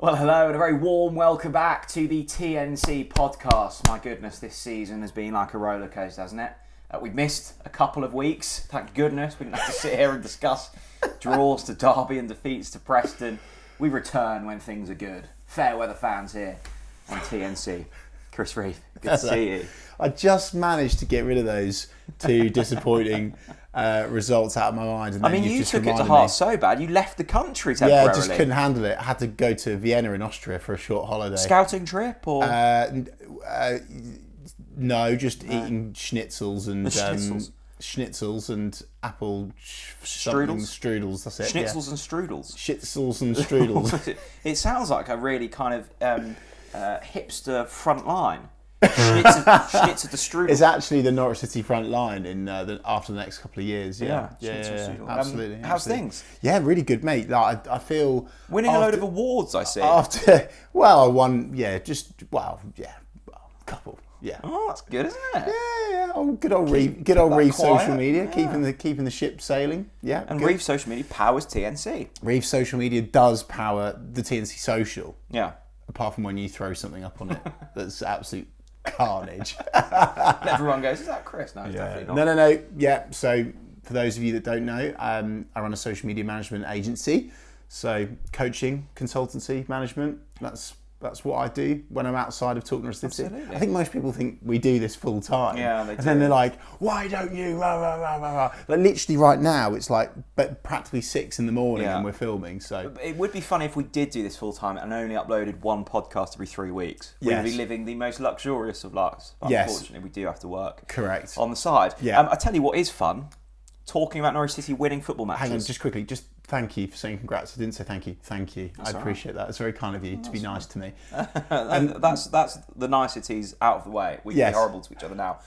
Well, hello and a very warm welcome back to the TNC Podcast. My goodness, this season has been like a roller coaster, hasn't it? We've missed a couple of weeks. Thank goodness we didn't have to sit here and discuss draws to Derby and defeats to Preston. We return when things are good. Fair weather fans here on TNC. Chris Reeve, good to see you. I just managed to get rid of those two disappointing results out of my mind. And I mean, you took it to heart so bad, you left the country temporarily. Yeah, I just couldn't handle it. I had to go to Vienna in Austria for a short holiday. Scouting trip or? No, just eating schnitzels and schnitzels apple strudels. That's it. Schnitzels and strudels. Schnitzels and strudels. It sounds like a really kind of hipster front line. Schnitzer the strudel. It's actually the Norwich City front line in after the next couple of years. Yeah. Absolutely. How's things? Yeah, really good, mate. Like, I feel winning a load of awards. I see. I won. A couple. Yeah. Oh, that's good, isn't it? Yeah. Oh, good old Reeve social media, keeping the ship sailing. Yeah. And Reeve social media powers TNC. Reeve social media does power the TNC social. Yeah. Apart from when you throw something up on it, that's absolute carnage. And everyone goes, "Is that Chris?" No, it's definitely not. No. Yeah. So for those of you that don't know, I run a social media management agency. So coaching, consultancy, management. That's what I do when I'm outside of TalkNorwichCity. Absolutely. I think most people think we do this full time. Yeah, they do. And then they're like, why don't you? Rah, rah, rah, rah, rah. Like literally right now, it's like practically 6 a.m. and we're filming. So it would be funny if we did do this full time and only uploaded one podcast every 3 weeks. Yes. We'd be living the most luxurious of lives. But unfortunately, we do have to work. Correct. On the side. Yeah. I tell you what is fun. Talking about Norwich City winning football matches. Hang on, just quickly. Just thank you for saying congrats. I didn't say thank you. Thank you. I appreciate that. It's very kind of you to be nice to me. And that's the niceties out of the way. We can be horrible to each other now.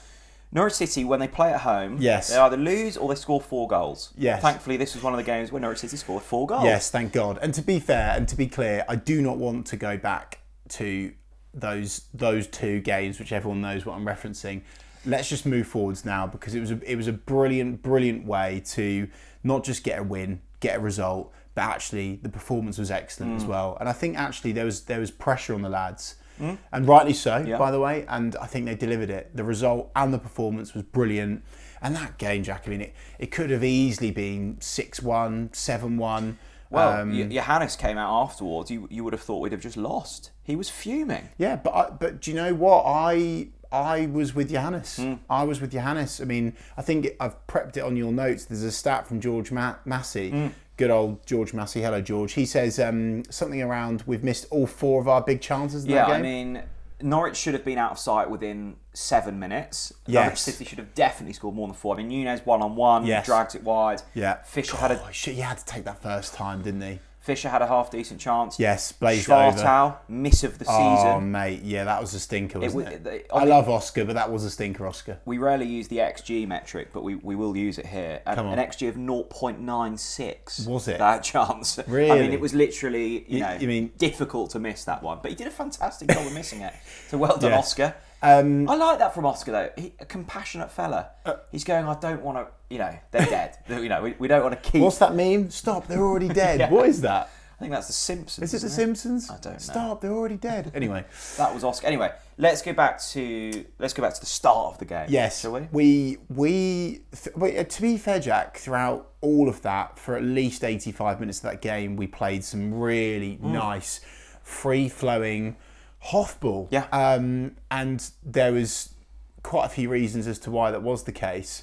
Norwich City, when they play at home, they either lose or they score 4 goals. Yes. Thankfully, this was one of the games where Norwich City scored 4 goals. Yes, thank God. And to be fair and to be clear, I do not want to go back to those 2 games, which everyone knows what I'm referencing. Let's just move forwards now because it was a brilliant way to not just get a win, get a result, but actually the performance was excellent as well. And I think actually there was pressure on the lads, and rightly so, by the way. And I think they delivered it. The result and the performance was brilliant. And that game, Jack, I mean, it could have easily been 6-1, 7-1. Well, Johannes came out afterwards. You would have thought we'd have just lost. He was fuming. Yeah, but do you know what? I was with Johannes. I was with Johannes. I mean, I think I've prepped it on your notes. There's a stat from George Massey. Good old George Massey. Hello, George. He says something around we've missed all 4 of our big chances in that game. I mean, Norwich should have been out of sight within 7 minutes. Norwich City should have definitely scored more than 4. I mean, Nunez 1-on-1, dragged it wide. Yeah. Fischer he had to take that first time, didn't he? Fischer had a half-decent chance. Yes, blazed over. Miss of the season. Oh, mate, yeah, that was a stinker, wasn't it? I love Oscar, but that was a stinker, Oscar. We rarely use the XG metric, but we will use it here. Come on. An XG of 0.96. Was it? That chance. Really? I mean, it was literally, you mean, difficult to miss that one. But he did a fantastic job of missing it. So well done, Oscar. I like that from Oscar, though. A compassionate fella. He's going, I don't want to, they're dead. We don't want to keep... What's that meme? Stop, they're already dead. Yeah. What is that? I think that's The Simpsons. Is it The Simpsons? I don't know. Stop, they're already dead. Anyway. That was Oscar. Anyway, let's go back to the start of the game. Yes. Shall we? To be fair, Jack, throughout all of that, for at least 85 minutes of that game, we played some really nice, free-flowing Hoffball. Yeah. And there was quite a few reasons as to why that was the case.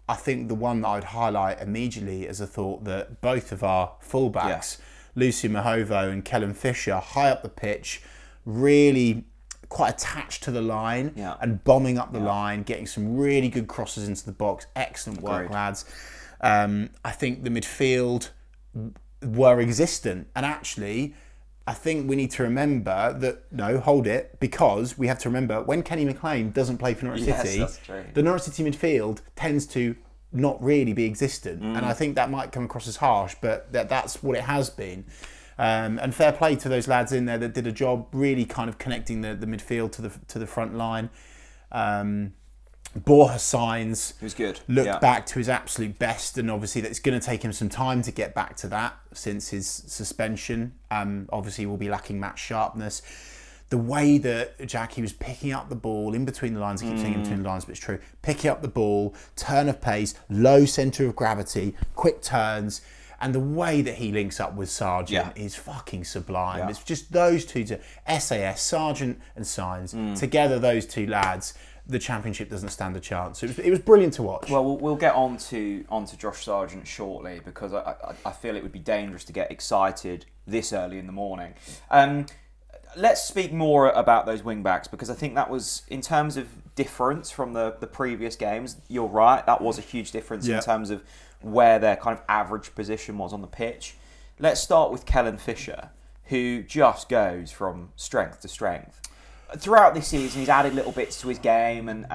I think the one that I'd highlight immediately is a thought that both of our fullbacks, Lucian Movo and Kellen Fischer, high up the pitch, really quite attached to the line and bombing up the line, getting some really good crosses into the box. Excellent work, lads. I think the midfield were existent, and actually I think we need to remember that, because we have to remember when Kenny McLean doesn't play for Norwich City, that's true. The Norwich City midfield tends to not really be existent. And I think that might come across as harsh, but that's what it has been. And fair play to those lads in there that did a job really kind of connecting the midfield to the front line. Borja signs. He was good. Looked back to his absolute best, and obviously that's going to take him some time to get back to that since his suspension. Obviously, will be lacking match sharpness. The way that Jackie was picking up the ball in between the lines, I keep saying in between the lines, but it's true. Picking up the ball, turn of pace, low centre of gravity, quick turns, and the way that he links up with Sargent is fucking sublime. Yeah. It's just those two, SAS, Sargent and Signs, together those two lads, the Championship doesn't stand a chance. It was brilliant to watch. Well, we'll get on to Josh Sargent shortly, because I feel it would be dangerous to get excited this early in the morning. Let's speak more about those wing-backs, because I think that was, in terms of difference from the previous games, you're right, that was a huge difference in terms of where their kind of average position was on the pitch. Let's start with Kellen Fischer, who just goes from strength to strength. Throughout this season, he's added little bits to his game, and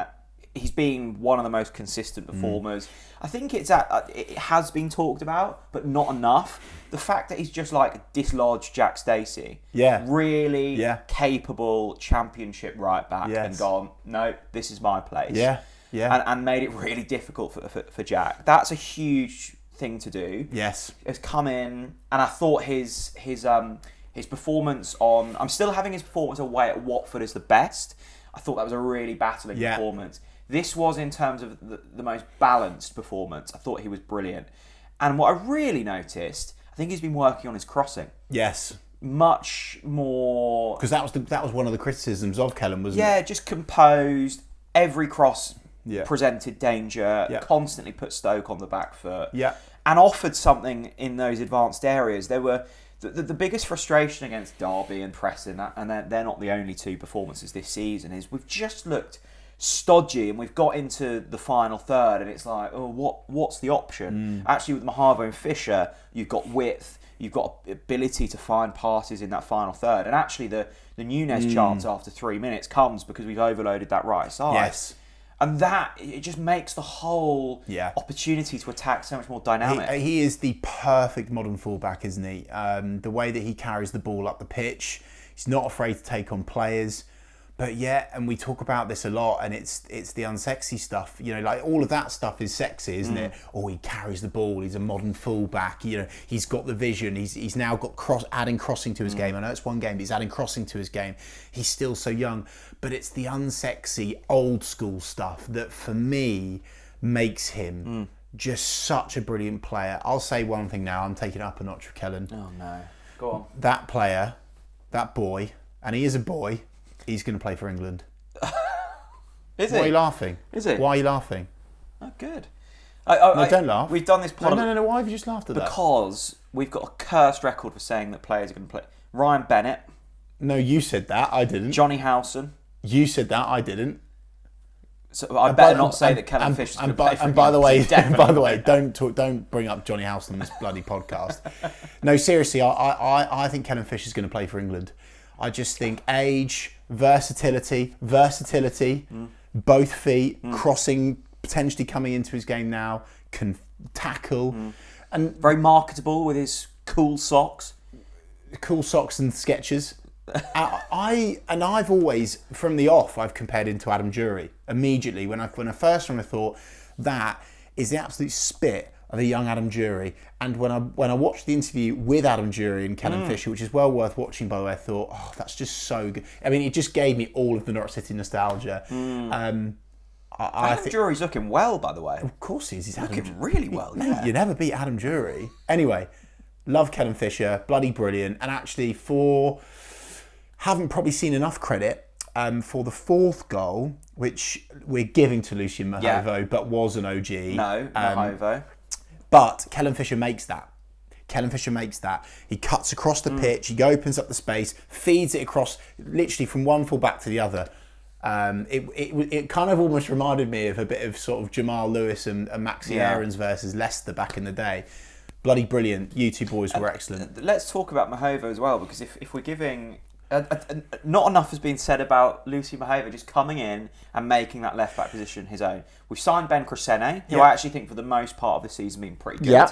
he's been one of the most consistent performers. I think it has been talked about, but not enough. The fact that he's just like dislodged Jack Stacey, really capable Championship right back, and gone, no, this is my place, and made it really difficult for Jack. That's a huge thing to do. Yes, has come in, and I thought his performance on... I'm still having his performance away at Watford as the best. I thought that was a really battling performance. This was, in terms of the most balanced performance. I thought he was brilliant. And what I really noticed, I think he's been working on his crossing. Yes. Much more... Because that was one of the criticisms of Kellen, wasn't it? Yeah, just composed. Every cross presented danger. Constantly put Stoke on the back foot. Yeah. And offered something in those advanced areas. There were... The biggest frustration against Derby and Preston, and they're not the only two performances this season, is we've just looked stodgy, and we've got into the final third, and it's like, oh, what's the option? Actually, with Movo and Fischer, you've got width, you've got ability to find passes in that final third, and actually the Nunes chance after 3 minutes comes because we've overloaded that right side. Yes. And that, it just makes the whole opportunity to attack so much more dynamic. He is the perfect modern fullback, isn't he? The way that he carries the ball up the pitch, he's not afraid to take on players. But and we talk about this a lot, and it's the unsexy stuff. You know, like all of that stuff is sexy, isn't it? Oh, he carries the ball. He's a modern fullback. You know, he's got the vision. He's now got adding crossing to his game. I know it's one game, but he's adding crossing to his game. He's still so young, but it's the unsexy, old school stuff that, for me, makes him just such a brilliant player. I'll say one thing now. I'm taking it up a notch with Kellen. Oh no, go on. That player, that boy, and he is a boy. He's going to play for England. Is he? Why are you laughing? Is he? Why are you laughing? Oh, good. No, don't laugh. We've done this pod... No. Why have you just laughed at that? Because we've got a cursed record for saying that players are going to play. Ryan Bennett. No, you said that. I didn't. Johnny Howson. You said that. I didn't. So I better not say that Kellen Fischer's going to play for England. By the way, don't bring up Johnny Howson on this bloody podcast. No, seriously, I think Kellen Fischer's going to play for England. I just think age, versatility, both feet, crossing, potentially coming into his game now, can tackle. And very marketable with his cool socks. Cool socks and Skechers. I've always, from the off, I've compared him to Adam Jury immediately. When I first thought that is the absolute spit of a young Adam Jury. And when I watched the interview with Adam Jury and Kellen Fischer, which is well worth watching, by the way, I thought, oh, that's just so good. I mean, it just gave me all of the Norwich City nostalgia. Adam Jury's looking well, by the way. Of course he is. He's looking really well. Mate, you never beat Adam Jury. Anyway, love Kellen Fischer, bloody brilliant. And actually, haven't probably seen enough credit for the fourth goal, which we're giving to Lucian Movo, but was an OG. No, Movo. But Kellen Fischer makes that. He cuts across the pitch, he opens up the space, feeds it across, literally from one full back to the other. It kind of almost reminded me of a bit of sort of Jamal Lewis and Maxi Aarons versus Leicester back in the day. Bloody brilliant. You two boys were excellent. Let's talk about Movo as well, because if we're giving... not enough has been said about Lucian Movo just coming in and making that left back position his own. We've signed Ben Crescene, who I actually think for the most part of the season been pretty good.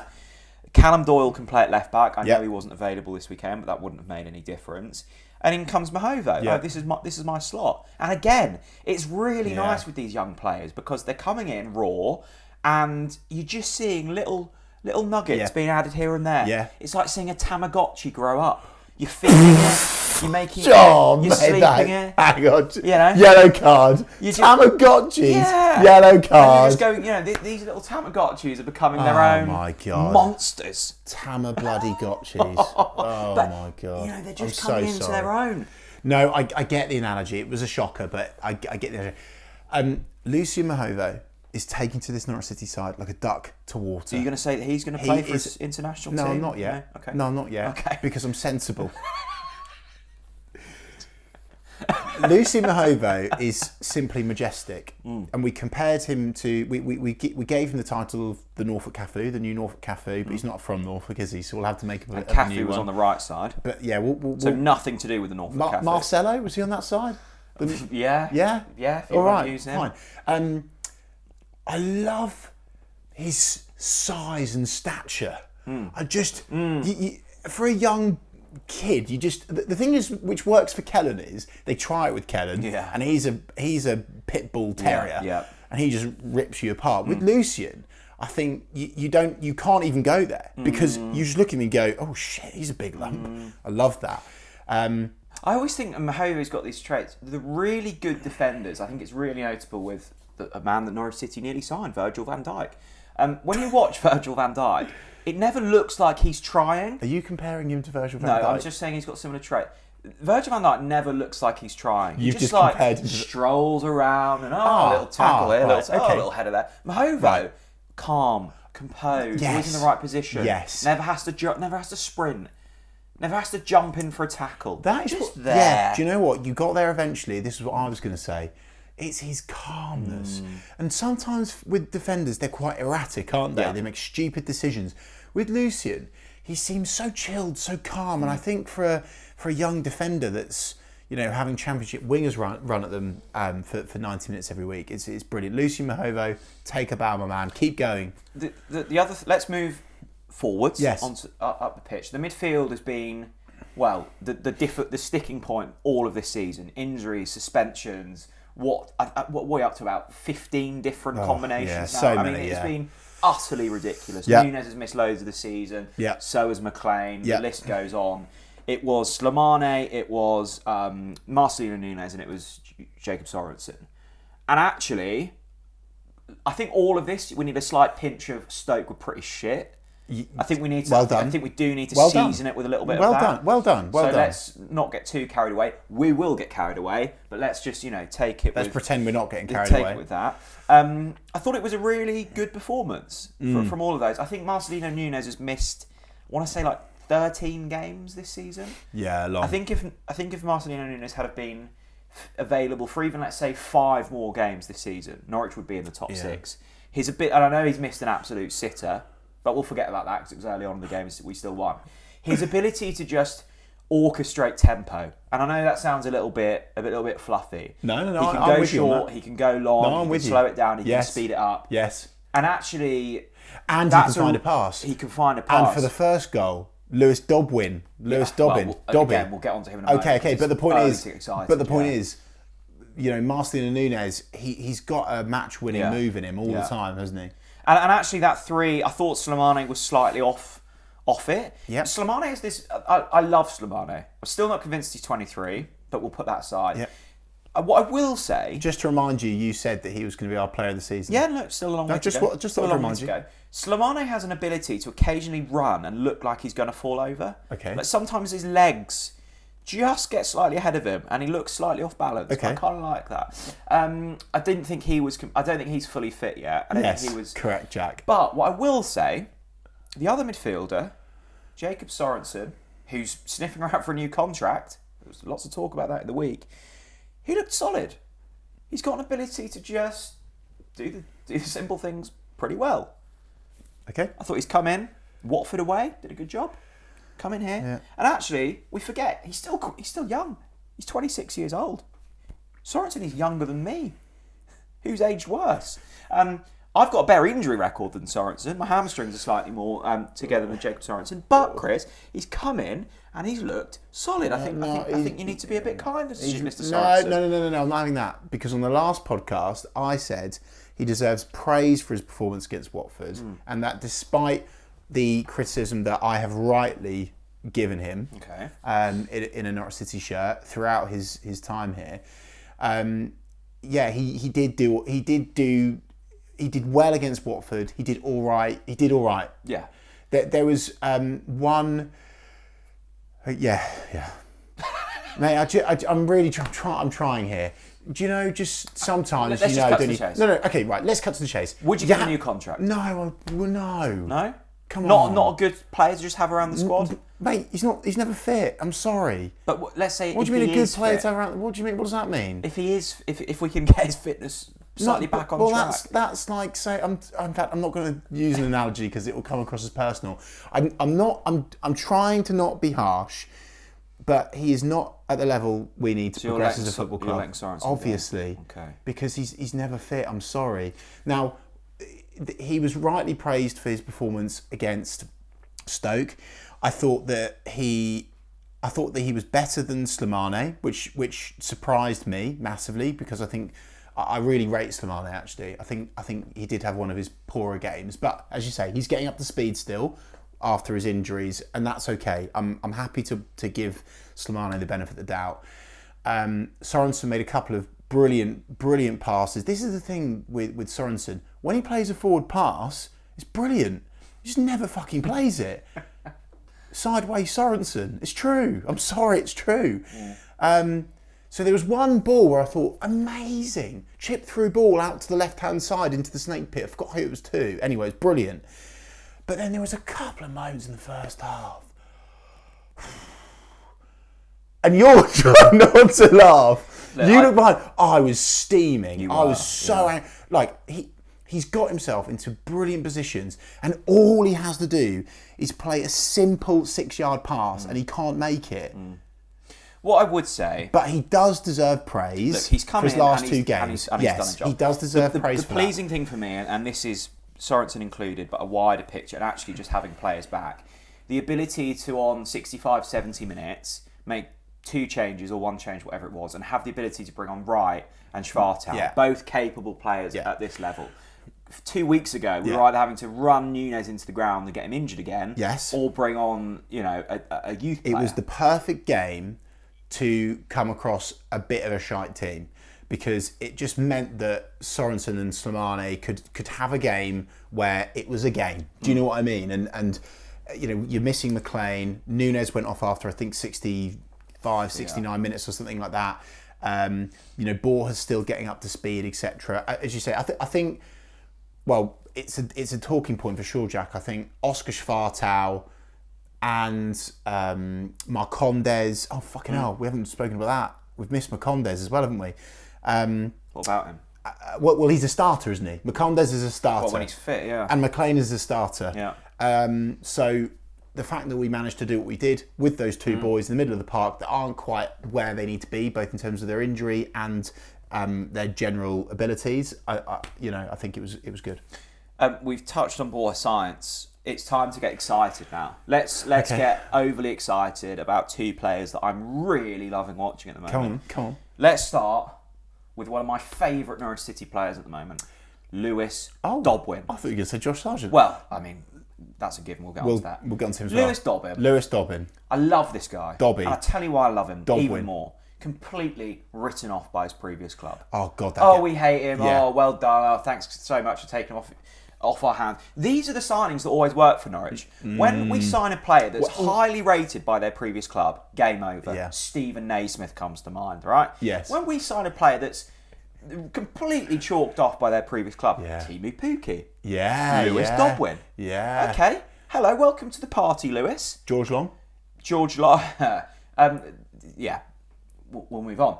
Callum Doyle can play at left back. I know he wasn't available this weekend, but that wouldn't have made any difference. And in comes Movo. Yeah. Oh, this is my slot. And again, it's really nice with these young players because they're coming in raw, and you're just seeing little nuggets being added here and there. Yeah. It's like seeing a Tamagotchi grow up. You're feeding it, you're making John, it, you're sleeping it. Hang on. You know? Yellow card. Tamagotchis. Yeah. Yellow card. And you're just going, these little Tamagotchis are becoming their own monsters. Bloody gotchis. Oh my God. They're just coming into their own. No, I get the analogy. It was a shocker, but I get the analogy. Lucian Movo is taken to this Norwich City side like a duck to water. So you're going to say that he's going to play for his international team? No, not yet. No? Okay. No, not yet. Okay. Because I'm sensible. Lucian Movo is simply majestic, and we compared him to. We gave him the title of the Norfolk Cafu, the new Norfolk Cafu, but he's not from Norfolk, is he? So we'll have to make a new one. Cafu was on the right side, but yeah, so nothing to do with the Norfolk Cafu. Marcelo, was he on that side? Yeah. All right, fine. I love his size and stature. I just for a young kid, the thing is, which works for Kellen is they try it with Kellen, and he's a pit bull terrier, and he just rips you apart. With Lucian, I think you can't even go there because you just look at him and go, oh shit, he's a big lump. I love that. I always think Movo's got these traits. The really good defenders, I think it's really notable with a man that Norwich City nearly signed, Virgil van Dijk. When you watch Virgil van Dijk, it never looks like he's trying. Are you comparing him to Virgil van Dijk? No, I'm just saying he's got similar traits. Virgil van Dijk never looks like he's trying. You've he just like compared him to strolls around and a little tackle here, a little header there. Movo, calm, composed, always in the right position. Yes. Never has to sprint. Never has to jump in for a tackle. That is just there. Yeah. Do you know what? You got there eventually. This is what I was going to say. It's his calmness. And sometimes with defenders, they're quite erratic, aren't they? Yeah. They make stupid decisions. With Lucian, he seems so chilled, so calm. And I think for a young defender that's having championship wingers run at them for 90 minutes every week, it's brilliant. Lucian Movo, take a bow, my man. Keep going. The other. Let's move forwards. Yes. Up the pitch. The midfield has been the sticking point all of this season. Injuries, suspensions. What are we up to? About 15 different combinations now. So many, it's been utterly ridiculous. Yep. Nunes has missed loads of the season. Yep. So has McLean. Yep. The list goes on. It was Slimane, it was Marcelino Nunes, and it was Jacob Sorensen. And actually, I think all of this, we need a slight pinch of Stoke were pretty shit. I think we need to. Well done. I think we do need to Well season done. it with a little bit Well of that. done. Well done. Well so done. let's not get too carried away. We will get carried away, but let's just take it. Let's pretend we're not getting carried take away. It with that. I thought it was a really good performance from all of those. I think Marcelino Nunes has missed, I want to say 13 games this season. Yeah, long. I think if Marcelino Nunes had been available for even, let's say, 5 more games this season, Norwich would be in the top 6. He's a bit, and I know he's missed an absolute sitter, but we'll forget about that because it was early on in the game we still won. His ability to just orchestrate tempo, and I know that sounds a little bit fluffy. No. He can I'm go with you on short, that. he can go long, he can slow it down, he can speed it up. Yes. And actually, and he can find a pass. He can find a pass. And for the first goal, Dobbin. Dobbin. Again, we'll get onto him in a moment. Okay. But the point is, Marcelino Nunes, he's got a match-winning move in him all the time, hasn't he? And actually, that 3, I thought Slimane was slightly off it. Yep. Slimane is this. I love Slimane. I'm still not convinced he's 23, but we'll put that aside. Yep. What I will say, just to remind you, you said that he was going to be our player of the season. Yeah, no, still a long way to go. Just thought I'd remind you. Slimane has an ability to occasionally run and look like he's going to fall over. Okay. But sometimes his legs just get slightly ahead of him, and he looks slightly off balance. Okay. I kind of like that. I don't think he's fully fit yet. I don't think he was correct, Jack. But what I will say, the other midfielder, Jacob Sorensen, who's sniffing around for a new contract. There was lots of talk about that in the week. He looked solid. He's got an ability to just do the simple things pretty well. Okay. I thought he's come in, Watford away, did a good job. Come in here. Yeah. And actually, we forget, he's still young. He's 26 years old. Sorensen is younger than me. Who's aged worse? I've got a better injury record than Sorensen. My hamstrings are slightly more together than Jacob Sorensen. But, Chris, he's come in and he's looked solid. I think you need to be a bit kinder to Mr. Sorensen. No, I'm not having that. Because on the last podcast, I said he deserves praise for his performance against Watford. And that despite the criticism that I have rightly given him in a Norwich City shirt throughout his time here, he did well against Watford. He did all right. Yeah. There was one. Yeah. Mate, I'm trying here. Do you know? Just sometimes let's just cut to the chase. No. Okay, right. Let's cut to the chase. Would you get a new contract? No. No. Come on. Not a good player to just have around the squad. Mate, he's never fit. I'm sorry. But let's say. What do you mean a good player to have around? What do you mean? What does that mean? If he is, if we can get his fitness slightly back on track. That's like say. In fact, I'm not going to use an analogy because it will come across as personal. I'm trying to not be harsh, but he is not at the level we need to progress as a football club. Obviously, because he's never fit. I'm sorry. Now, he was rightly praised for his performance against Stoke. I thought that he was better than Slimane, which surprised me massively because I really rate Slimane actually. I think he did have one of his poorer games, but as you say, he's getting up to speed still after his injuries, and that's okay. I'm happy to give Slimane the benefit of the doubt. Sorensen made a couple of brilliant passes. This is the thing with Sorensen. When he plays a forward pass, it's brilliant. He just never fucking plays it. Sideways Sorensen. It's true. I'm sorry, it's true. Yeah. So there was one ball where I thought, amazing. Chip through ball out to the left-hand side into the snake pit. I forgot who it was to. Anyway, it's brilliant. But then there was a couple of moments in the first half. And you're trying not to laugh. You look behind. I was steaming. I was so angry. Like, he's got himself into brilliant positions, and all he has to do is play a simple 6-yard pass, and he can't make it. What I would say... But he does deserve praise. Look, he's come for his in last and two games. And he's done a job. He does deserve praise for that. The pleasing thing for me, and this is Sorensen included, but a wider picture, and actually just having players back, the ability to, on 65, 70 minutes, make 2 changes or 1 change, whatever it was, and have the ability to bring on Wright and Schwartau, both capable players at this level. 2 weeks ago, we were either having to run Nunez into the ground and get him injured again, or bring on, a youth player. It was the perfect game to come across a bit of a shite team, because it just meant that Sorensen and Slimane could have a game where it was a game. Do you know what I mean? And you're missing McLean. Nunez went off after I think 65, 69 minutes or something like that. Borja's still getting up to speed, etc. As you say, I think. Well, it's a talking point for sure, Jack. I think Oscar Schwartau and Marcondes. Oh, fucking hell, we haven't spoken about that. We've missed Marcondes as well, haven't we? What about him? Well, he's a starter, isn't he? Marcondes is a starter. Well, when he's fit, yeah. And McLean is a starter. Yeah. So the fact that we managed to do what we did with those two boys in the middle of the park that aren't quite where they need to be, both in terms of their injury and their general abilities, I think it was good. We've touched on Borja science. It's time to get excited now. Let's get overly excited about 2 players that I'm really loving watching at the moment. Come on. Let's start with one of my favourite Norwich City players at the moment, Lewis Dobbin. I thought you were going to say Josh Sargent. Well, I mean, that's a given. We'll get on to that. We'll get on to him as well. Lewis Dobbin. I love this guy. Dobby. And I'll tell you why I love him even more. Completely written off by his previous club. Oh, God. We hate him. Yeah. Oh, well done. Oh, thanks so much for taking him off our hands. These are the signings that always work for Norwich. When we sign a player that's highly rated by their previous club, game over. Yeah. Stephen Naismith comes to mind, right? Yes. When we sign a player that's completely chalked off by their previous club, Timu Pukki. Yeah. Lewis Dobbin. Yeah. Okay. Hello, welcome to the party, Lewis. George Long. Yeah. We'll move on.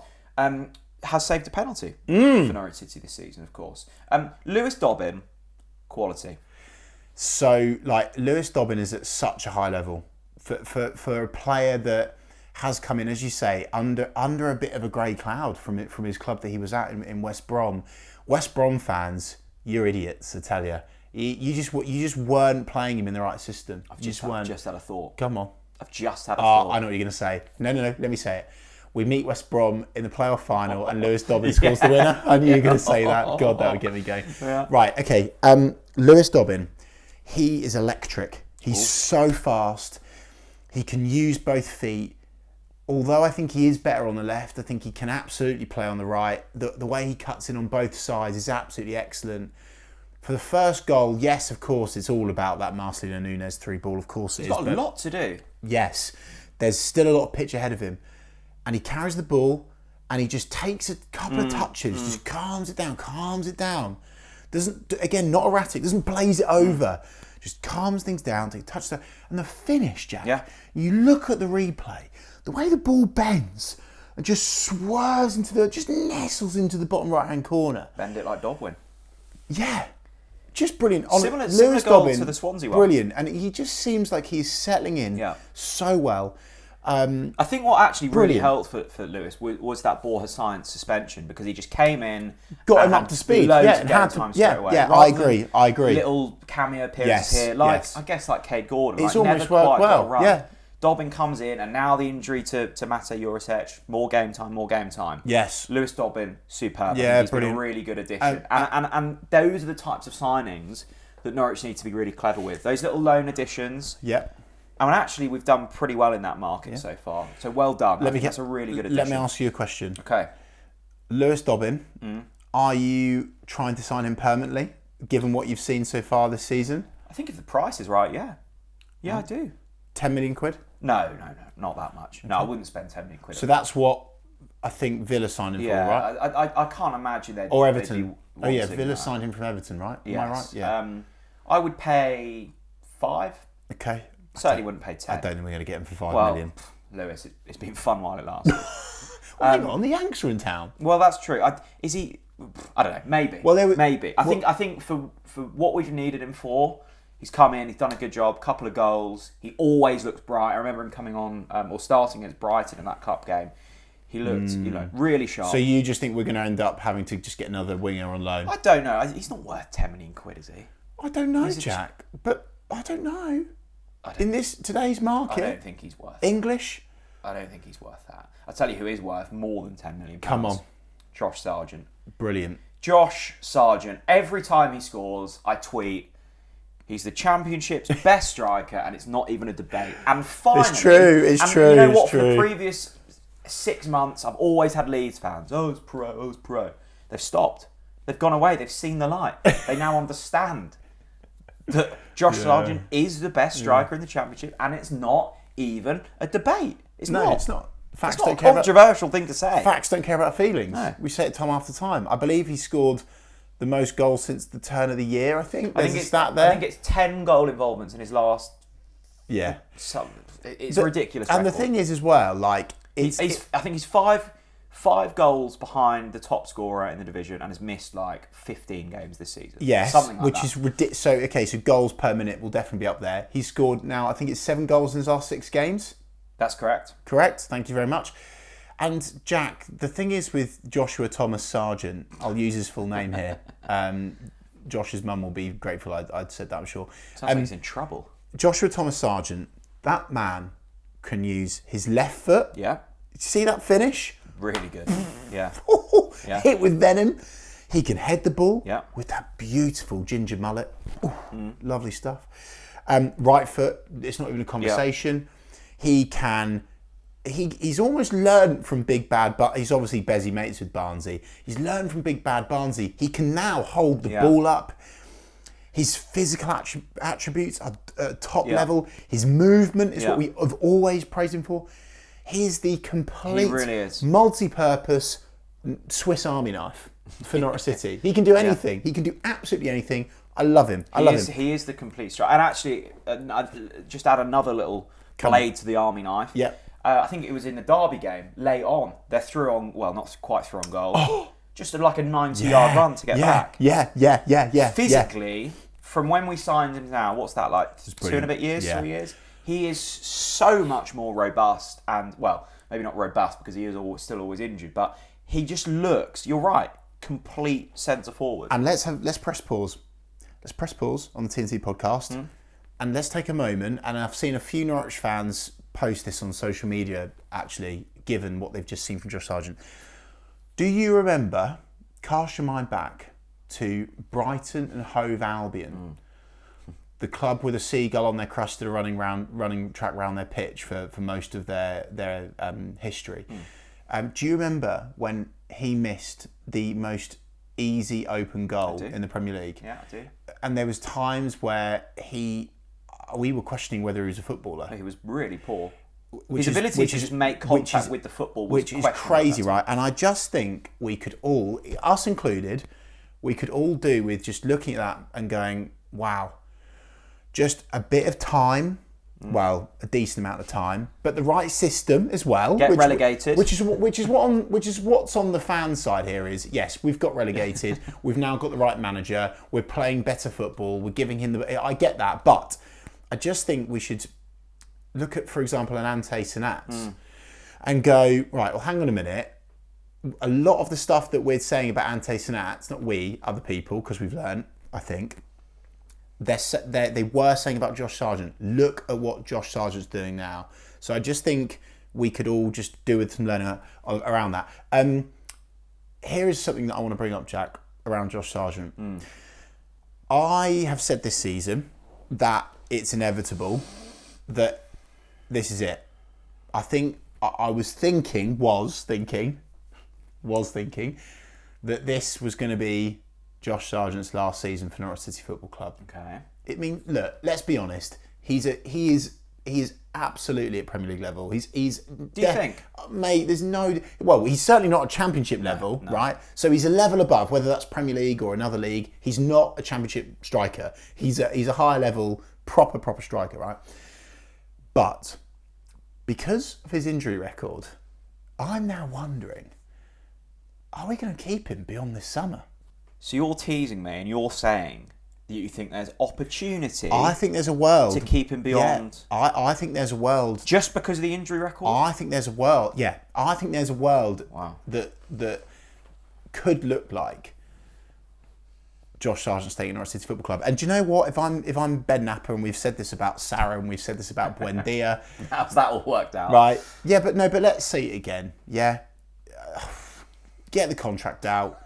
Has saved a penalty for Norwich City this season, of course. Lewis Dobbin, quality. So, Lewis Dobbin is at such a high level for a player that has come in, as you say, under a bit of a grey cloud from his club that he was at in West Brom. West Brom fans, you're idiots, I tell you. You just weren't playing him in the right system. I've just had a thought. Come on. I've just had a thought. I know what you're going to say. No, let me say it. We meet West Brom in the playoff final and Lewis Dobbin scores the winner. I knew you were going to say that. God, that would get me going. Yeah. Right, okay. Lewis Dobbin, he is electric. He's so fast. He can use both feet. Although I think he is better on the left, I think he can absolutely play on the right. The way he cuts in on both sides is absolutely excellent. For the first goal, yes, of course, it's all about that Marcelino Nunes through ball. Of course it is. He's got a lot to do. Yes. There's still a lot of pitch ahead of him. And he carries the ball and he just takes a couple of touches, just calms it down. Doesn't, again, not erratic, doesn't blaze it over. Just calms things down, takes a touchdown. And the finish, Jack, you look at the replay, the way the ball bends and just swerves just nestles into the bottom right-hand corner. Bend it like Dobbin. Yeah. Just brilliant. Similar Lewis goal Dobbin, to the Swansea one. Brilliant. And he just seems like he's settling in so well. I think what actually really helped for Lewis was that Borja Science suspension, because he just came in, got him up to speed, and had time straight away. Yeah, I agree. Little cameo appearances here, I guess like Cade Gordon. It's almost worked well. Yeah. Dobbin comes in, and now the injury to Mate Jurisic, more game time. Yes. Lewis Dobbin, superb. Yeah, he's been a really good addition. And those are the types of signings that Norwich need to be really clever with. Those little loan additions. Yep. And actually, we've done pretty well in that market so far. So well done. That's a really good addition. Let me ask you a question. Okay. Lewis Dobbin, are you trying to sign him permanently, given what you've seen so far this season? I think if the price is right, yeah. Yeah, I do. 10 million quid? No, not that much. Okay. No, I wouldn't spend 10 million quid. So that's what I think Villa signed him for, right? I can't imagine they'd... Or Everton. Villa signed him from Everton, right? Yes. Am I right? Yeah. I would pay 5. Okay. Certainly wouldn't pay 10. I don't think we're going to get him for 5 million. Lewis, it's been fun while it lasted. Hang on, the Yanks are in town. Well, that's true. Is he... I don't know. Maybe. Maybe. I think for what we've needed him for, he's come in, he's done a good job, couple of goals. He always looks bright. I remember him coming on, or starting against Brighton in that cup game. He looked, really sharp. So you just think we're going to end up having to just get another winger on loan? I don't know. He's not worth 10 million quid, is he? I don't know, Jack. But I don't know. In today's market, I don't think he's worth English. I don't think he's worth that. I'll tell you who is worth more than 10 million. Come on. Josh Sargent. Brilliant. Josh Sargent. Every time he scores, I tweet, he's the Championship's best striker, and it's not even a debate. And finally... It's true. You know what? For the previous 6 months, I've always had Leeds fans. It's pro. They've stopped. They've gone away. They've seen the light. They now understand that Josh Sargent is the best striker in the Championship, and it's not even a debate. It's not. It's not. Facts it's not a controversial thing to say. Facts don't care about feelings. No. We say it time after time. I believe he scored the most goals since the turn of the year, I think. There's a stat there. I think it's 10 goal involvements in his last... Yeah. It's ridiculous. And the thing is as well, like... I think he's five goals behind the top scorer in the division and has missed like 15 games this season. Yes, something like which that. Is ridiculous. So goals per minute will definitely be up there. He's scored now, I think it's 7 goals in his last 6 games. That's correct. Correct. Thank you very much. And Jack, the thing is with Joshua Thomas Sargent, I'll use his full name here. Josh's mum will be grateful I'd said that, I'm sure. Sounds like he's in trouble. Joshua Thomas Sargent, that man can use his left foot. Yeah. See that finish? Really good. Yeah. Hit with venom. He can head the ball with that beautiful ginger mullet. Lovely stuff. Right foot, it's not even a conversation. He can... He's almost learned from Big Bad, but he's obviously Bezzy mates with Barnsley. He's learned from Big Bad Barnsley. He can now hold the ball up. His physical attributes are at top level. His movement is what we have always praised him for. He's the complete multi-purpose Swiss Army knife for Norwich City. He can do anything. He can do absolutely anything. I love him. He is the complete striker. And actually, just add another little blade to the Army knife. Yeah. I think it was in the Derby game, late on. They're through on, well, not quite through on goal. Just like a 90-yard run to get back. Yeah. Physically, from when we signed him now, what's that, like 2 and a bit years, 3 years? He is so much more robust and, well, maybe not robust because he is still always injured, but he just looks, you're right, complete centre forward. And let's press pause. Let's press pause on the TNC podcast, and let's take a moment. And I've seen a few Norwich fans post this on social media, actually, given what they've just seen from Josh Sargent. Do you remember, cast your mind back to Brighton and Hove Albion, the club with a seagull on their crest that are running track round their pitch for most of their history. Do you remember when he missed the most easy open goal in the Premier League? Yeah, I do. And there was times where we were questioning whether he was a footballer. He was really poor. His ability to just make contact with the football was questionable. Which is crazy, right? And I just think we could all, us included, we could all do with just looking at that and going, wow, just a bit of time. Well, a decent amount of time, but the right system as well. Get relegated, which is what's on the fan side here is, yes, we've got relegated. We've now got the right manager. We're playing better football. We're giving him I get that, but I just think we should look at, for example, an Ante Sanat and go, right, well, hang on a minute. A lot of the stuff that we're saying about Ante Sanat, not we, other people, because we've learned, I think. They were saying about Josh Sargent. Look at what Josh Sargent's doing now. So I just think we could all just do with some learning around that. Here is something that I want to bring up, Jack, around Josh Sargent. I have said this season that it's inevitable that this is it. I think I was thinking that this was going to be Josh Sargent's last season for Norwich City Football Club. Okay. I mean, look, let's be honest. He is absolutely at Premier League level. Do you think? Mate, he's certainly not a Championship level, right? So he's a level above, whether that's Premier League or another league. He's not a Championship striker. He's a higher level, proper striker, right? But because of his injury record, I'm now wondering, are we going to keep him beyond this summer? So you're teasing me and you're saying that you think there's opportunity. I think there's a world to keep him beyond. Yeah, I think there's a world just because of the injury record. I think there's a world. Yeah, I think there's a world that could look like Josh Sargent staying at Norwich City Football Club. And do you know what? If I'm Ben Napper, and we've said this about Sarah and we've said this about Buendia, how's that all worked out? Right? Yeah, but let's see it again. Yeah, get the contract out.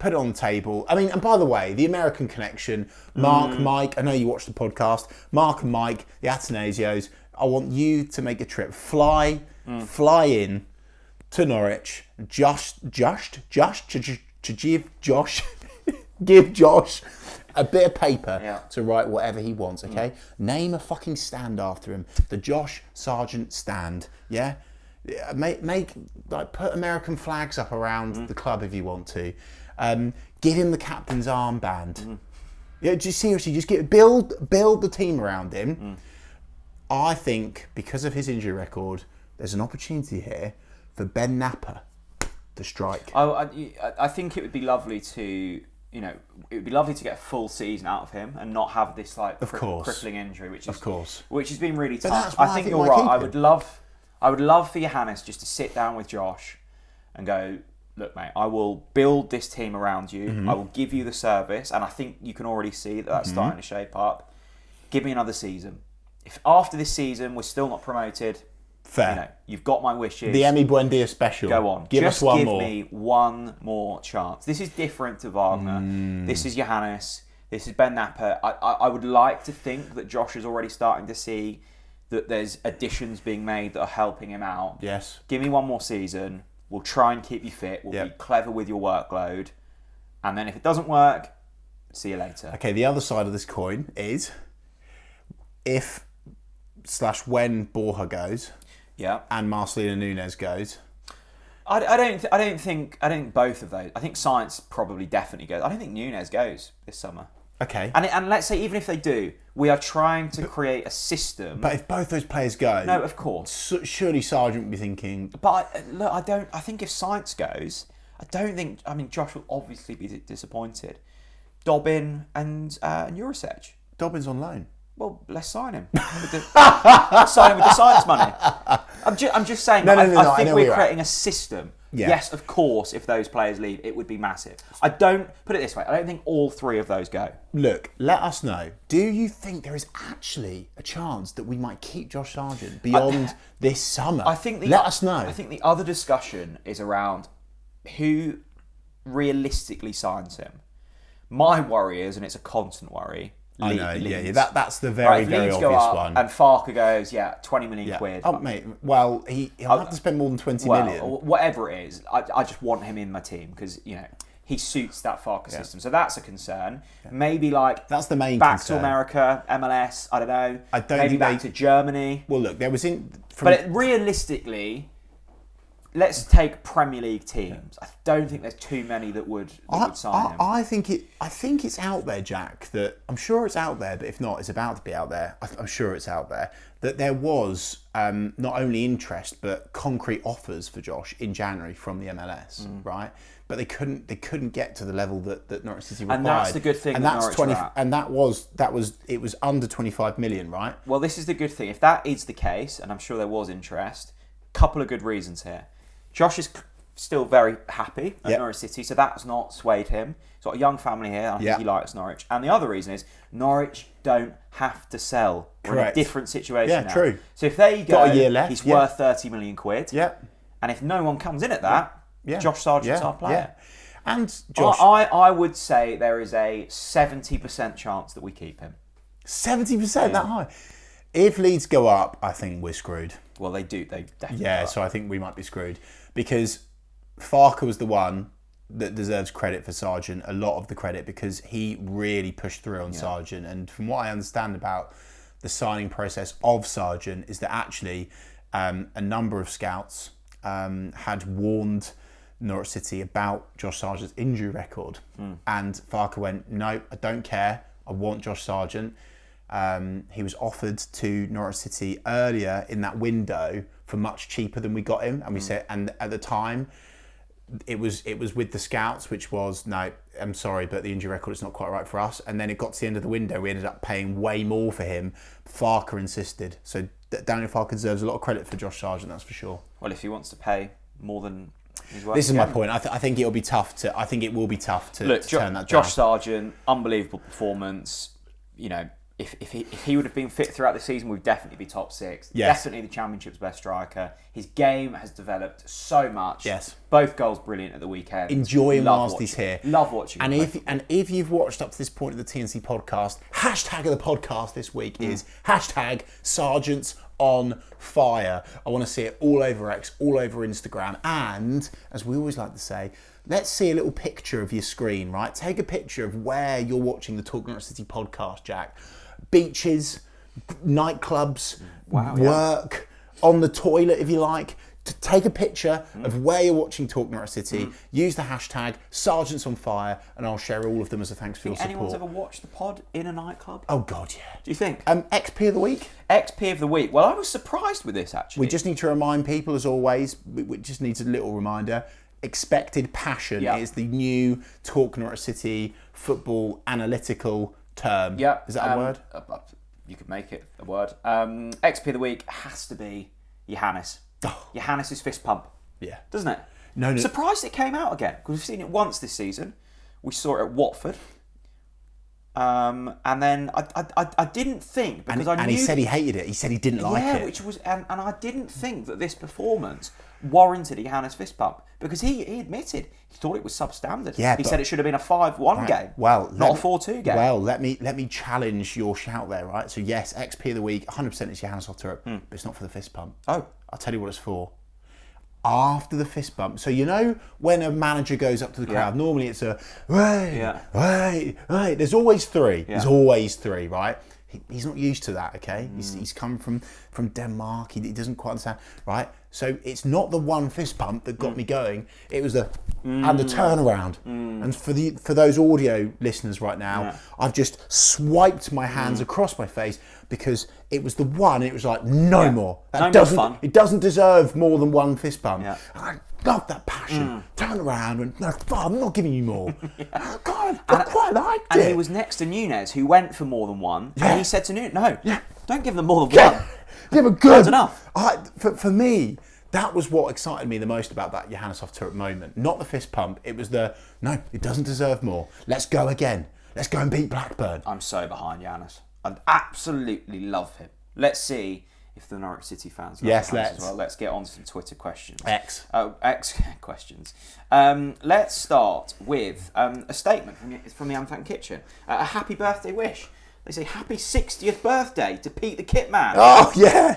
Put it on the table. I mean, and by the way, the American connection, Mark, Mike, I know you watch the podcast, Mark and Mike, the Atanasios, I want you to make a trip. Fly in to Norwich, to give Josh a bit of paper to write whatever he wants, okay? Name a fucking stand after him. The Josh Sargent stand, yeah? Put American flags up around the club if you want to. Give him the captain's armband. Yeah, just seriously, build the team around him. I think because of his injury record, there's an opportunity here for Ben Napper to strike. I think it would be lovely to, it would be lovely to get a full season out of him and not have this crippling injury, which has been really tough. I think you're right. I would love for Johannes just to sit down with Josh and go, look, mate, I will build this team around you. I will give you the service. And I think you can already see that that's starting to shape up. Give me another season. If after this season we're still not promoted, fair. You've got my wishes. The Emi Buendia special. Go on. Give me one more chance. This is different to Wagner. This is Johannes. This is Ben Napper. I would like to think that Josh is already starting to see that there's additions being made that are helping him out. Yes. Give me one more season. We'll try and keep you fit. We'll be clever with your workload. And then if it doesn't work, see you later. Okay, the other side of this coin is when Borja goes and Marcelino Nunes goes. I don't think both of those. I think Science probably definitely goes. I don't think Nunes goes this summer. Okay. And let's say even if they do, we are trying to create a system. But if both those players go, no, of course. Surely Sargent would be thinking. But I think if Science goes, I don't think. I mean, Josh will obviously be disappointed. Dobbin and Jurisic. Dobbin's on loan. Well, let's sign him. Sign him with the Science money. I'm just saying. I think we're creating a system Yes, of course, if those players leave, it would be massive. I don't think all three of those go. Look, let us know. Do you think there is actually a chance that we might keep Josh Sargent beyond this summer? Let us know. I think the other discussion is around who realistically signs him. My worry is, and it's a constant worry, I know, Leeds. That's the very obvious one. And Farke goes, 20 million quid. Oh, mate, well, he'll have to spend more than 20 million. Whatever it is, I just want him in my team because, he suits that Farke system. So that's a concern. Yeah. Maybe that's the main back concern. To America, MLS, I don't know. I don't maybe think back to Germany. Well, look, there was realistically, let's take Premier League teams. I don't think there's too many that would sign him. I think it's out there, Jack. That I'm sure it's out there, but if not, it's about to be out there. I'm sure it's out there that there was not only interest but concrete offers for Josh in January from the MLS, right? But they couldn't get to the level that Norwich City required. And that's the good thing. And that's 20. And it was under 25 million, right? Well, this is the good thing. If that is the case, and I'm sure there was interest, couple of good reasons here. Josh is still very happy at Norwich City, so that's not swayed him. He's got a young family here, and I think he likes Norwich. And the other reason is Norwich don't have to sell. We're in a different situation now. True. So if they go, got a year left, he's worth 30 million quid. Yeah. And if no one comes in at that, Josh Sargent's our player. Yeah. And Josh, I would say there is a 70% chance that we keep him. 70%, that high. If Leeds go up, I think we're screwed. Well, they do. They definitely. Yeah, so I think we might be screwed because Farke was the one that deserves credit for Sargent, a lot of the credit, because he really pushed through on Sargent. And from what I understand about the signing process of Sargent is that actually a number of scouts had warned Norwich City about Josh Sargent's injury record. And Farke went, no, I don't care. I want Josh Sargent. He was offered to Norwich City earlier in that window for much cheaper than we got him, and we said, and at the time, it was with the scouts, which was, no, I'm sorry, but the injury record is not quite right for us. And then it got to the end of the window, we ended up paying way more for him. Farke insisted, so Daniel Farke deserves a lot of credit for Josh Sargent, that's for sure. Well, if he wants to pay more than he's worth, this is my point. I think it'll be tough to. I think it will be tough to turn that down. Josh Sargent, unbelievable performance. If he would have been fit throughout the season, we'd definitely be top six. Yes. Definitely the Championship's best striker. His game has developed so much. Yes. Both goals brilliant at the weekend. Enjoy him whilst he's here. Love watching him. And if you've watched up to this point of the TNC podcast, hashtag of the podcast this week is hashtag Sargent's on fire. I want to see it all over X, all over Instagram. And, as we always like to say, let's see a little picture of your screen, right? Take a picture of where you're watching the Talk Norwich City podcast, Jack. Beaches, nightclubs, work, on the toilet if you like. Take a picture of where you're watching Talk Norwich City. Use the hashtag Sargent's on fire, and I'll share all of them as a thanks for your support. Anyone's ever watched the pod in a nightclub? Oh God, yeah. Do you think? XP of the week? XP of the week. Well, I was surprised with this actually. We just need to remind people, as always, we just need a little reminder. Expected passion is the new Talk Norwich City football analytical term. Yeah. Is that a word? You could make it a word. XP of the week has to be Johannes. Johannes' fist pump. Yeah. Doesn't it? No. Surprised it came out again, because we've seen it once this season. We saw it at Watford. And then I didn't think, because I knew... And he said he hated it. He said he didn't like it. Yeah, which was... And I didn't think that this performance warranted a Johannes fist pump, because he admitted he thought it was substandard. Yeah, he said it should have been a 5-1 game, not a 4-2 game. Well, let me challenge your shout there, right? So yes, XP of the week, 100% is Johannes Thorup, but it's not for the fist pump. Oh. I'll tell you what it's for. After the fist bump. So you know when a manager goes up to the crowd, normally it's a, hey. There's always three. Yeah. There's always three, right? He's not used to that, okay? He's come from Denmark. He doesn't quite understand, right? So it's not the one fist pump that got me going. It was the and the turnaround. And for those audio listeners right now, I've just swiped my hands across my face because it was the one. And it was like no more. It doesn't deserve more than one fist pump. Yeah. I love that passion. Turn around and no, I'm not giving you more. God, I quite liked it. And he was next to Nunez, who went for more than one. Yeah. And he said to Nunez, no, don't give them more than one. Yeah, but good. That's enough. For me, That was what excited me the most about that Johannes Thorup moment. Not the fist pump. It was no, it doesn't deserve more. Let's go again. Let's go and beat Blackburn. I'm so behind Johannes. I absolutely love him. Let's see if the Norwich City fans love Johannes as well. Let's get on to some Twitter questions. X questions. Let's start with a statement from the Anthem Kitchen. A happy birthday wish. They say, happy 60th birthday to Pete the Kitman. Oh, yeah.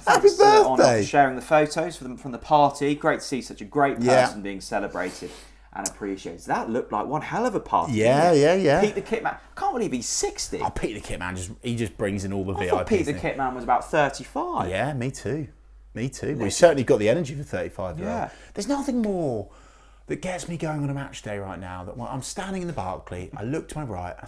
Happy birthday. For sharing the photos from the party. Great to see such a great person being celebrated and appreciated. That looked like one hell of a party. Yeah. Pete the Kitman. I can't believe he's 60. Oh, Pete the Kitman, he just brings in all the VIPs. I thought Pete the Kitman was about 35. Yeah, me too. Well, he's certainly got the energy for 35. Yeah. There's nothing more that gets me going on a match day right now. That when I'm standing in the Barclay, I look to my right, I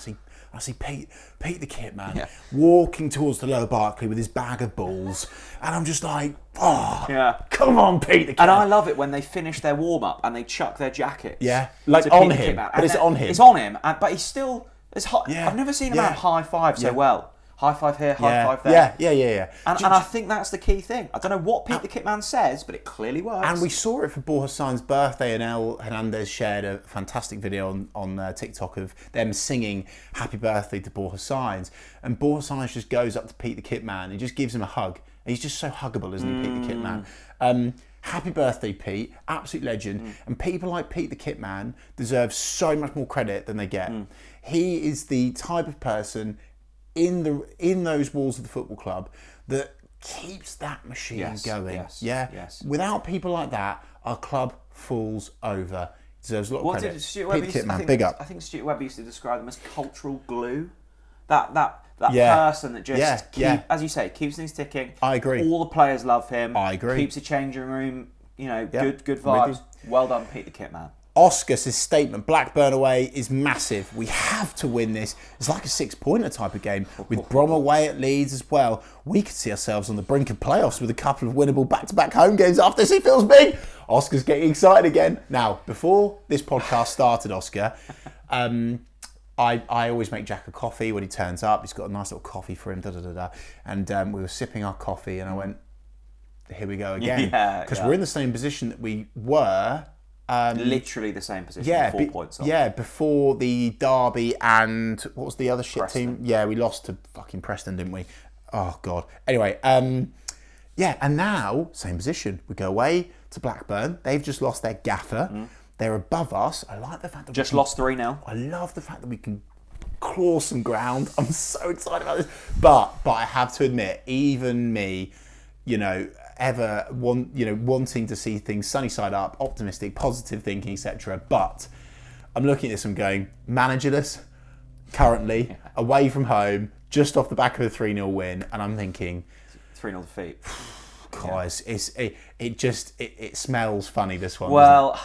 see Pete the Kitman walking towards the lower Barclay with his bag of balls, and I'm just like, come on, Pete the Kitman. And I love it when they finish their warm up and they chuck their jackets. Yeah, like on him, but it's on him. It's on him, but he's still. I've never seen a man high five so well. High five here, high five there. Yeah. And I think that's the key thing. I don't know what Pete the Kitman says, but it clearly works. And we saw it for Borja Sainz's birthday, and El Hernandez shared a fantastic video on TikTok of them singing happy birthday to Borja Sainz. And Borja Sainz just goes up to Pete the Kitman and just gives him a hug. He's just so huggable, isn't he, Pete the Kitman? Happy birthday, Pete. Absolute legend. And people like Pete the Kitman deserve so much more credit than they get. He is the type of person in those walls of the football club that keeps that machine going. Yes. Without people like that, our club falls over. Deserves a lot of credit. Pete the Kitman, big up. I think Stuart Webber used to describe them as cultural glue. That person that just as you say, keeps things ticking. I agree. All the players love him. I agree. Keeps the changing room, good vibes. Well done, Pete the Kitman. Oscar says statement, Blackburn away is massive. We have to win this. It's like a 6-pointer type of game. With Brom away at Leeds as well, we could see ourselves on the brink of playoffs with a couple of winnable back-to-back home games after this. He feels big. Oscar's getting excited again. Now, before this podcast started, Oscar, I always make Jack a coffee when he turns up. He's got a nice little coffee for him, And we were sipping our coffee and I went, here we go again. Because we're in the same position that we were... literally the same position, 4 points off. Yeah, before the derby and what was the other shit Preston. team? Yeah, we lost to fucking Preston, didn't we? Oh, God. Anyway, and now, same position. We go away to Blackburn. They've just lost their gaffer. They're above us. I like the fact that we lost 3-0. I love the fact that we can claw some ground. I'm so excited about this. But I have to admit, even me, wanting to see things sunny side up, optimistic, positive thinking, etc. But I'm looking at this and going, managerless, currently, away from home, just off the back of a 3-0 win, and I'm thinking... 3-0 defeat. Guys, it smells funny, this one. Well,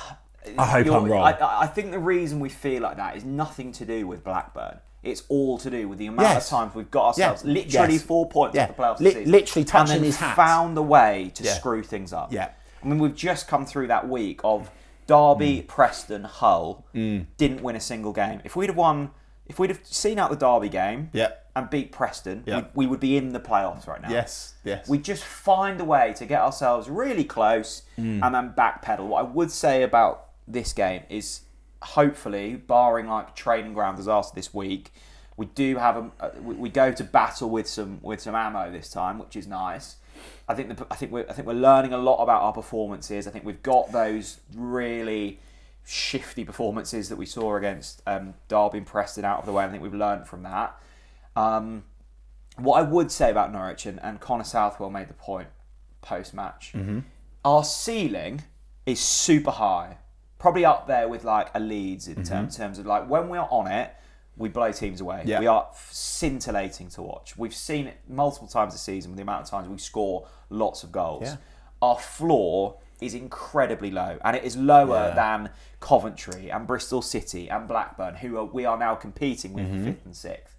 I hope I'm wrong. I think the reason we feel like that is nothing to do with Blackburn. It's all to do with the amount of times we've got ourselves literally 4 points off the playoffs this season. Literally touching his hat. Found a way to screw things up. Yeah. I mean, we've just come through that week of Derby, Preston, Hull, didn't win a single game. If we'd have seen out the Derby game and beat Preston, we would be in the playoffs right now. Yes. We just find a way to get ourselves really close and then backpedal. What I would say about this game is, hopefully, barring like training ground disaster this week, we do have we go to battle with some ammo this time, which is nice. I think we're learning a lot about our performances. I think we've got those really shifty performances that we saw against Derby and Preston out of the way. I think we've learned from that. What I would say about Norwich, and Connor Southwell made the point post-match, our ceiling is super high. Probably up there with like a Leeds in terms of like when we are on it, we blow teams away. Yeah. We are scintillating to watch. We've seen it multiple times this season with the amount of times we score lots of goals. Yeah. Our floor is incredibly low, and it is lower than Coventry and Bristol City and Blackburn, who we are now competing with for 5th and 6th.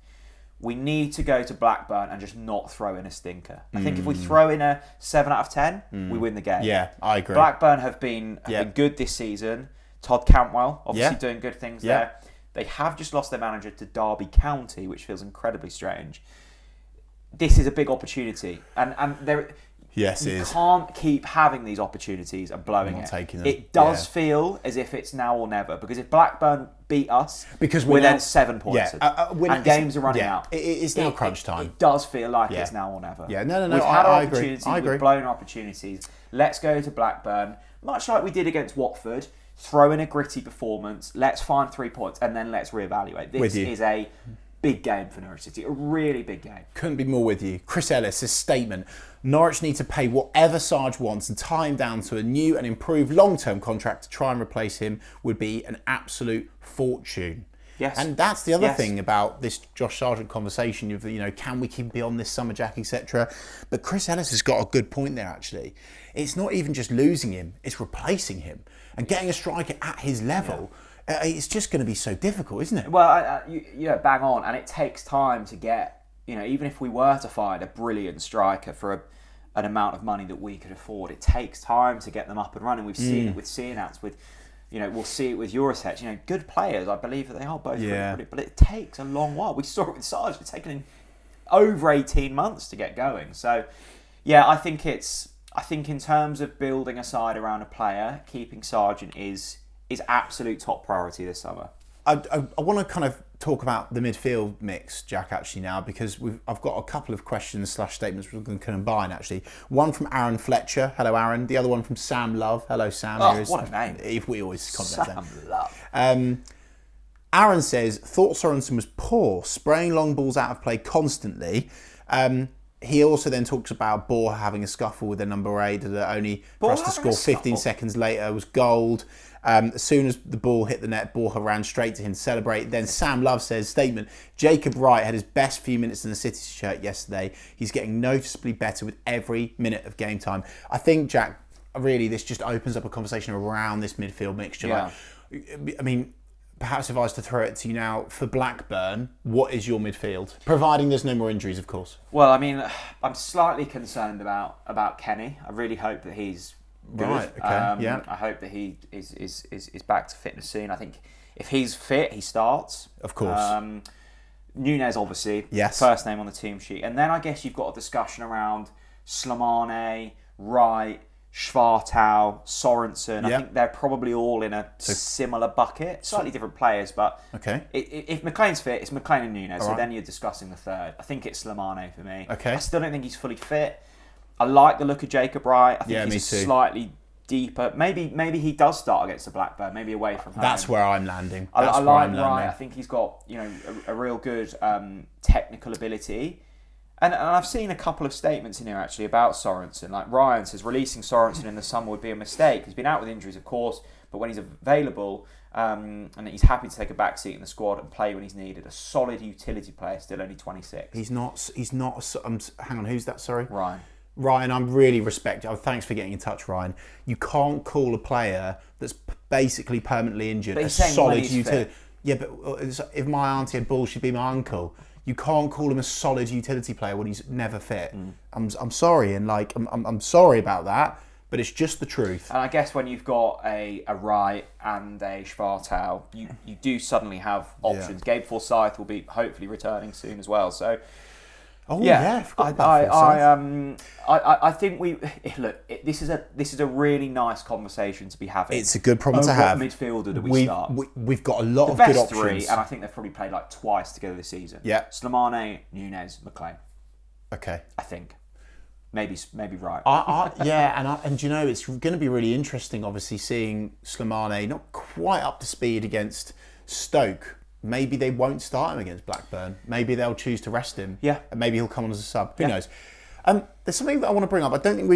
We need to go to Blackburn and just not throw in a stinker. I think if we throw in a 7 out of 10, we win the game. Yeah, I agree. Blackburn have been good this season. Todd Cantwell, obviously doing good things there. They have just lost their manager to Derby County, which feels incredibly strange. This is a big opportunity. And Yes, it you is. can't keep having these opportunities and blowing Not it. taking them. It does feel as if it's now or never, because if Blackburn beat us, because we're now, then 7 points and games are running out. It's now crunch time. It does feel like it's now or never. Yeah, no, We've had our I agree. opportunities, we've blown our opportunities. Let's go to Blackburn, much like we did against Watford, throw in a gritty performance, let's find 3 points, and then let's reevaluate. This is a big game for Norwich City, a really big game. Couldn't be more with you. Chris Ellis, his statement, Norwich need to pay whatever Sarge wants and tie him down to a new and improved long-term contract to try and replace him would be an absolute fortune. Yes. And that's the other thing about this Josh Sargent conversation of, can we keep him beyond this summer, Jack, etc. But Chris Ellis has got a good point there, actually. It's not even just losing him, it's replacing him. And getting a striker at his level, it's just going to be so difficult, isn't it? Well, bang on. And it takes time to get, even if we were to find a brilliant striker for an amount of money that we could afford, it takes time to get them up and running. We've seen it with Cianats, we'll see it with Eurosets. Good players, I believe that they are both really brilliant, but it takes a long while. We saw it with Sarge. It's taken over 18 months to get going. So, I think in terms of building a side around a player, keeping Sargent is absolute top priority this summer. I want to kind of talk about the midfield mix, Jack, actually now, because I've got a couple of questions / statements we're going to combine, actually. One from Aaron Fletcher. Hello, Aaron. The other one from Sam Love. Hello, Sam. What a name. We always contact Sam Love. Aaron says, thought Sorensen was poor, spraying long balls out of play constantly. He also then talks about Borja having a scuffle with the number 8 that only for us to score 15 seconds later was gold. As soon as the ball hit the net, Borja ran straight to him to celebrate. Then Sam Love says, statement, Jacob Wright had his best few minutes in the City shirt yesterday. He's getting noticeably better with every minute of game time. I think, Jack, really this just opens up a conversation around this midfield mixture. Yeah. Perhaps if I was to throw it to you now, for Blackburn, what is your midfield? Providing there's no more injuries, of course. Well, I'm slightly concerned about Kenny. I really hope that he's good. Right, okay, I hope that he is back to fitness soon. I think if he's fit, he starts. Of course. Nunez, obviously, first name on the team sheet. And then I guess you've got a discussion around Slimane, Wright, Schwartau, Sorensen. I think they're probably all in a similar bucket. Slightly different players, but if McLean's fit, it's McLean and Nunez. So then you're discussing the third. I think it's Slimane for me. Okay. I still don't think he's fully fit. I like the look of Jacob Wright. I think he's slightly deeper. Maybe he does start against the Blackburn, maybe away from home. That's where I'm landing. I like Wright. I think he's got a real good technical ability. And I've seen a couple of statements in here actually about Sorensen. Like Ryan says, releasing Sorensen in the summer would be a mistake. He's been out with injuries, of course, but when he's available, and he's happy to take a back seat in the squad and play when he's needed. A solid utility player, still only 26. He's not. Hang on, who's that? Sorry, Ryan, I'm really respecting. Thanks for getting in touch, Ryan. You can't call a player that's basically permanently injured a solid utility. Yeah, but if my auntie had balls, she'd be my uncle. You can't call him a solid utility player when he's never fit. I'm sorry, and I'm sorry about that, but it's just the truth. And I guess when you've got a Wright and a Schwartau, you do suddenly have options. Gabe Forsyth will be hopefully returning soon as well. So, I think this is a really nice conversation to be having. It's a good problem to have. What midfielder do we start? We've got a lot of good options. Three, and I think they've probably played like twice together this season. Yeah. Slimane, Nunez, McLean. Okay. I think. Maybe right. And you know, it's going to be really interesting, obviously, seeing Slimane not quite up to speed against Stoke. Maybe they won't start him against Blackburn. Maybe they'll choose to rest him. Yeah. And maybe he'll come on as a sub. Who knows? There's something that I want to bring up. I don't think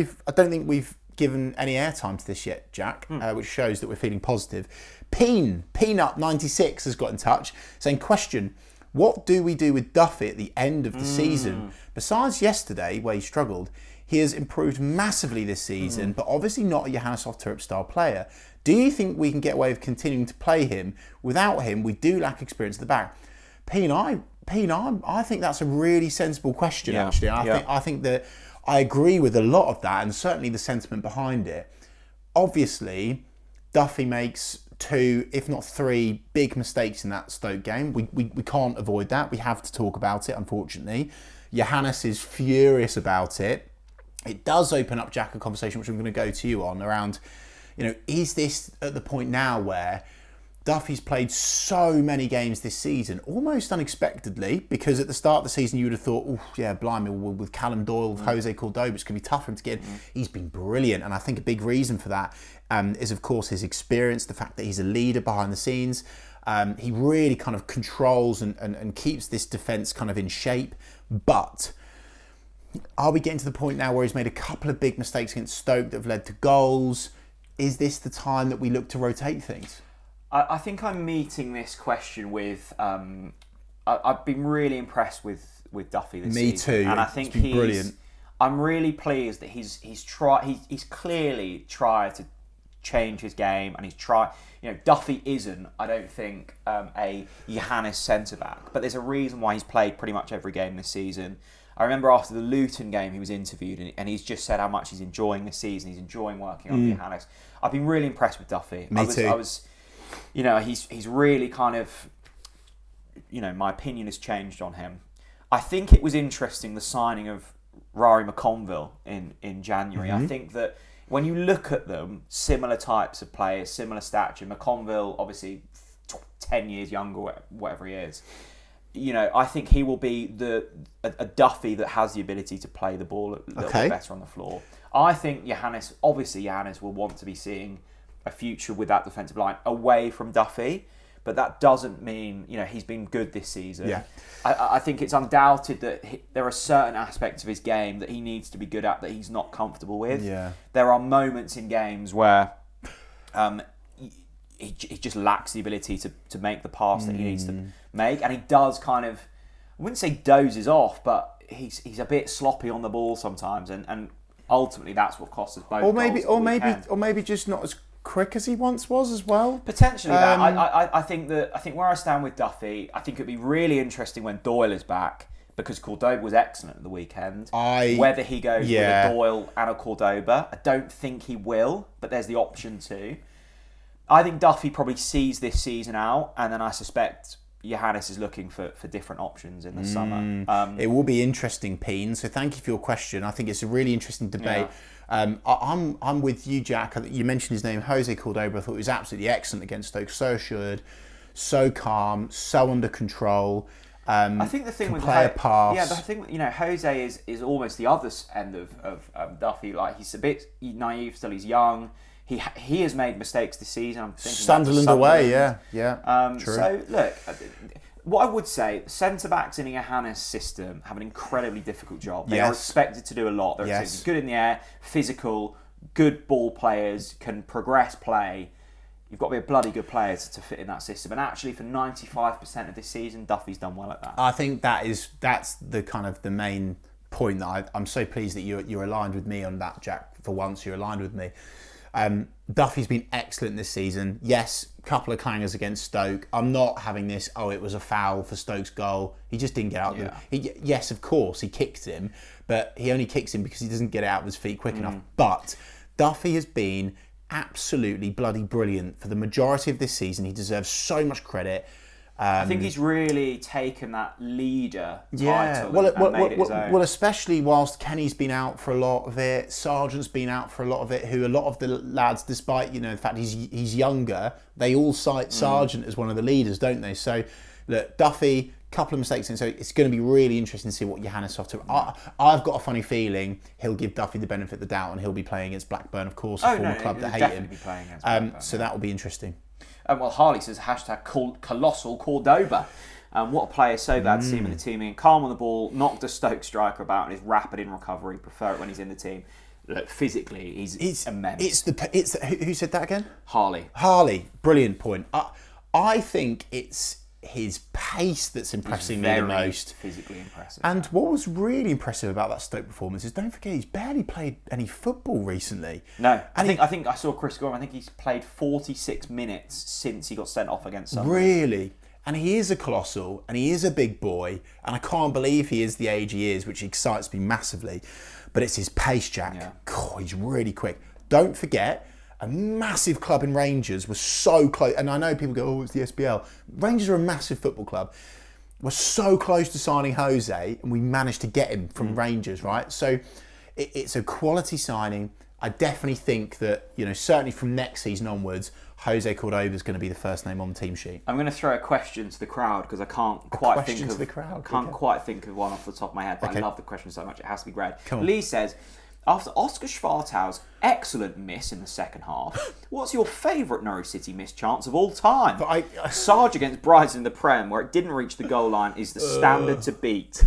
we've given any airtime to this yet, Jack, which shows that we're feeling positive. Peanut 96 has got in touch saying, question, what do we do with Duffy at the end of the season? Besides yesterday, where he struggled, he has improved massively this season, but obviously not a Johannes Thorup style player. Do you think we can get away with continuing to play him? Without him, we do lack experience at the back. I think that's a really sensible question, actually. I think that I agree with a lot of that, and certainly the sentiment behind it. Obviously, Duffy makes 2, if not 3, big mistakes in that Stoke game. We can't avoid that. We have to talk about it, unfortunately. Johannes is furious about it. it does open up, Jack, a conversation which I'm going to go to you on around, is this at the point now where Duffy's played so many games this season, almost unexpectedly, because at the start of the season you would have thought, oh yeah, blimey, with Callum Doyle, Jose Cordoba, it's going to be tough for him to get in. He's been brilliant, and I think a big reason for that is, of course, his experience, the fact that he's a leader behind the scenes. He really kind of controls and keeps this defence kind of in shape. But are we getting to the point now where he's made a couple of big mistakes against Stoke that have led to goals? Is this the time that we look to rotate things? I think I'm meeting this question with. I've been really impressed with Duffy this season. Me too. And I think he's brilliant. I'm really pleased that he's clearly tried to change his game, and he's tried. Duffy isn't, I don't think, a Johannes centre back, but there's a reason why he's played pretty much every game this season. I remember after the Luton game, he was interviewed and he's just said how much he's enjoying this season. He's enjoying working on Johannes. I've been really impressed with Duffy. Me too. He's really kind of, my opinion has changed on him. I think it was interesting, the signing of Rory McConville in January. I think that when you look at them, similar types of players, similar stature, McConville obviously 10 years younger, whatever he is. I think he will be a Duffy that has the ability to play the ball a little bit better on the floor. I think Johannes will want to be seeing a future with that defensive line away from Duffy, but that doesn't mean he's been good this season. Yeah. I think it's undoubted that there are certain aspects of his game that he needs to be good at that he's not comfortable with. Yeah. There are moments in games where he just lacks the ability to make the pass that he needs to make, and he does kind of, I wouldn't say dozes off, but he's a bit sloppy on the ball sometimes, and ultimately that's what costs us both. Or maybe just not as quick as he once was as well. Potentially that. I think where I stand with Duffy, I think it'd be really interesting when Doyle is back, because Cordoba was excellent at the weekend. Whether he goes with a Doyle and a Cordoba, I don't think he will, but there's the option to. I think Duffy probably sees this season out, and then I suspect Johannes is looking for different options in the summer. It will be interesting, Peen. So thank you for your question. I think it's a really interesting debate. Yeah. I'm with you, Jack. You mentioned his name, Jose Cordoba. I thought he was absolutely excellent against Stoke. So assured, so calm, so under control. I think the thing with play a pass. Yeah, but I think Jose is almost the other end of Duffy. Like, he's a bit naive still. He's young. He has made mistakes this season. I'm thinking Sunderland away, yeah. True. So look, what I would say, centre backs in a Johannes system have an incredibly difficult job. They are expected to do a lot. They're expected to be good in the air, physical, good ball players, can progress play. You've got to be a bloody good player to fit in that system. And actually, for 95% of this season, Duffy's done well at that. I think that's the kind of the main point that I'm so pleased that you're aligned with me on that, Jack. For once, you're aligned with me. Duffy's been excellent this season. Yes, a couple of clangers against Stoke. I'm not having this, it was a foul for Stoke's goal. He just didn't get out there. Yes, of course, he kicked him, but he only kicks him because he doesn't get it out of his feet quick enough. But Duffy has been absolutely bloody brilliant for the majority of this season. He deserves so much credit. I think he's really taken that leader title and made it his own. Well, especially whilst Kenny's been out for a lot of it, Sargent's been out for a lot of it, who a lot of the lads, despite the fact he's younger, they all cite Sargent as one of the leaders, don't they? So, look, Duffy, couple of mistakes, and so it's going to be really interesting to see what Johannes Thorup. I've got a funny feeling he'll give Duffy the benefit of the doubt, and he'll be playing against Blackburn, of course, a former club that hate him. Be playing against Blackburn, so that will be interesting. Well, Harley says #Colossal Cordoba. What a player, so glad to see him in the team. Calm on the ball, knocked a Stoke striker about, and is rapid in recovery. Prefer it when he's in the team. Look, physically, he's immense. Who said that again? Harley, brilliant point. I think it's his pace that's impressing me the most. Physically impressive. And what was really impressive about that Stoke performance is, don't forget, he's barely played any football recently. No, I think I saw Chris Gorham. I think he's played 46 minutes since he got sent off against Sunderland. Really? And he is a colossal, and he is a big boy, and I can't believe he is the age he is, which excites me massively. But it's his pace, Jack. Yeah. God, he's really quick. Don't forget, a massive club in Rangers was so close, and I know people go, it's the SBL. Rangers are a massive football club. We're so close to signing Jose, and we managed to get him from Rangers, right? So it's a quality signing. I definitely think that, certainly from next season onwards, Jose Cordova is going to be the first name on the team sheet. I'm going to throw a question to the crowd because I can't quite think of one off the top of my head, but I love the question so much it has to be read. Lee says, after Oscar Schwartau's excellent miss in the second half, what's your favourite Norwich City miss chance of all time? Sarge against Brighton in the Prem, where it didn't reach the goal line, is the standard to beat.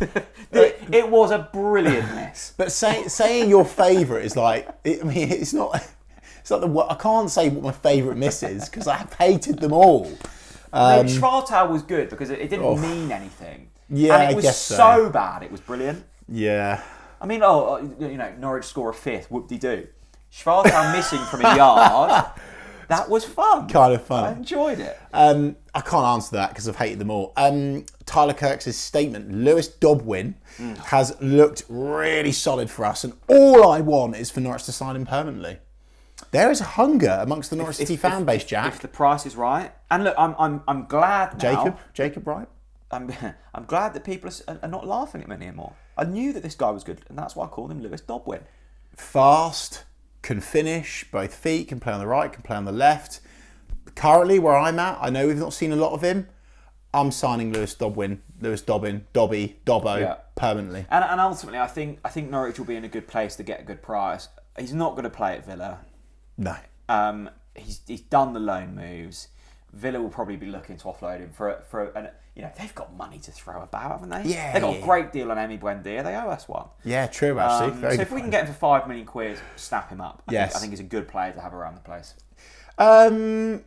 It was a brilliant miss. But saying your favourite is like, it's not. It's like I can't say what my favourite miss is because I've hated them all. Schwartau was good because it didn't mean anything. Yeah, and it was so bad, it was brilliant. Yeah. I mean, Norwich score a fifth, whoop-de-doo. Schwartau missing from a yard, that was fun. Kind of fun. I enjoyed it. I can't answer that because I've hated them all. Tyler Kirk's statement, Lewis Dobbin has looked really solid for us, and all I want is for Norwich to sign him permanently. There is a hunger amongst the Norwich City fan base, Jack. If the price is right. And look, I'm glad now. Jacob Wright? I'm glad that people are not laughing at me anymore. I knew that this guy was good, and that's why I called him Lewis Dobbin. Fast, can finish, both feet, can play on the right, can play on the left. Currently, where I'm at, I know we've not seen a lot of him. I'm signing Lewis Dobbin, Dobbo, permanently. And ultimately, I think Norwich will be in a good place to get a good price. He's not going to play at Villa. No. He's done the loan moves. Villa will probably be looking to offload him for they've got money to throw about, haven't they? Yeah. They've got a great deal on Emi Buendia. They owe us one. Yeah, true, actually. So if we can get him for £5 million, snap him up. I think he's a good player to have around the place. I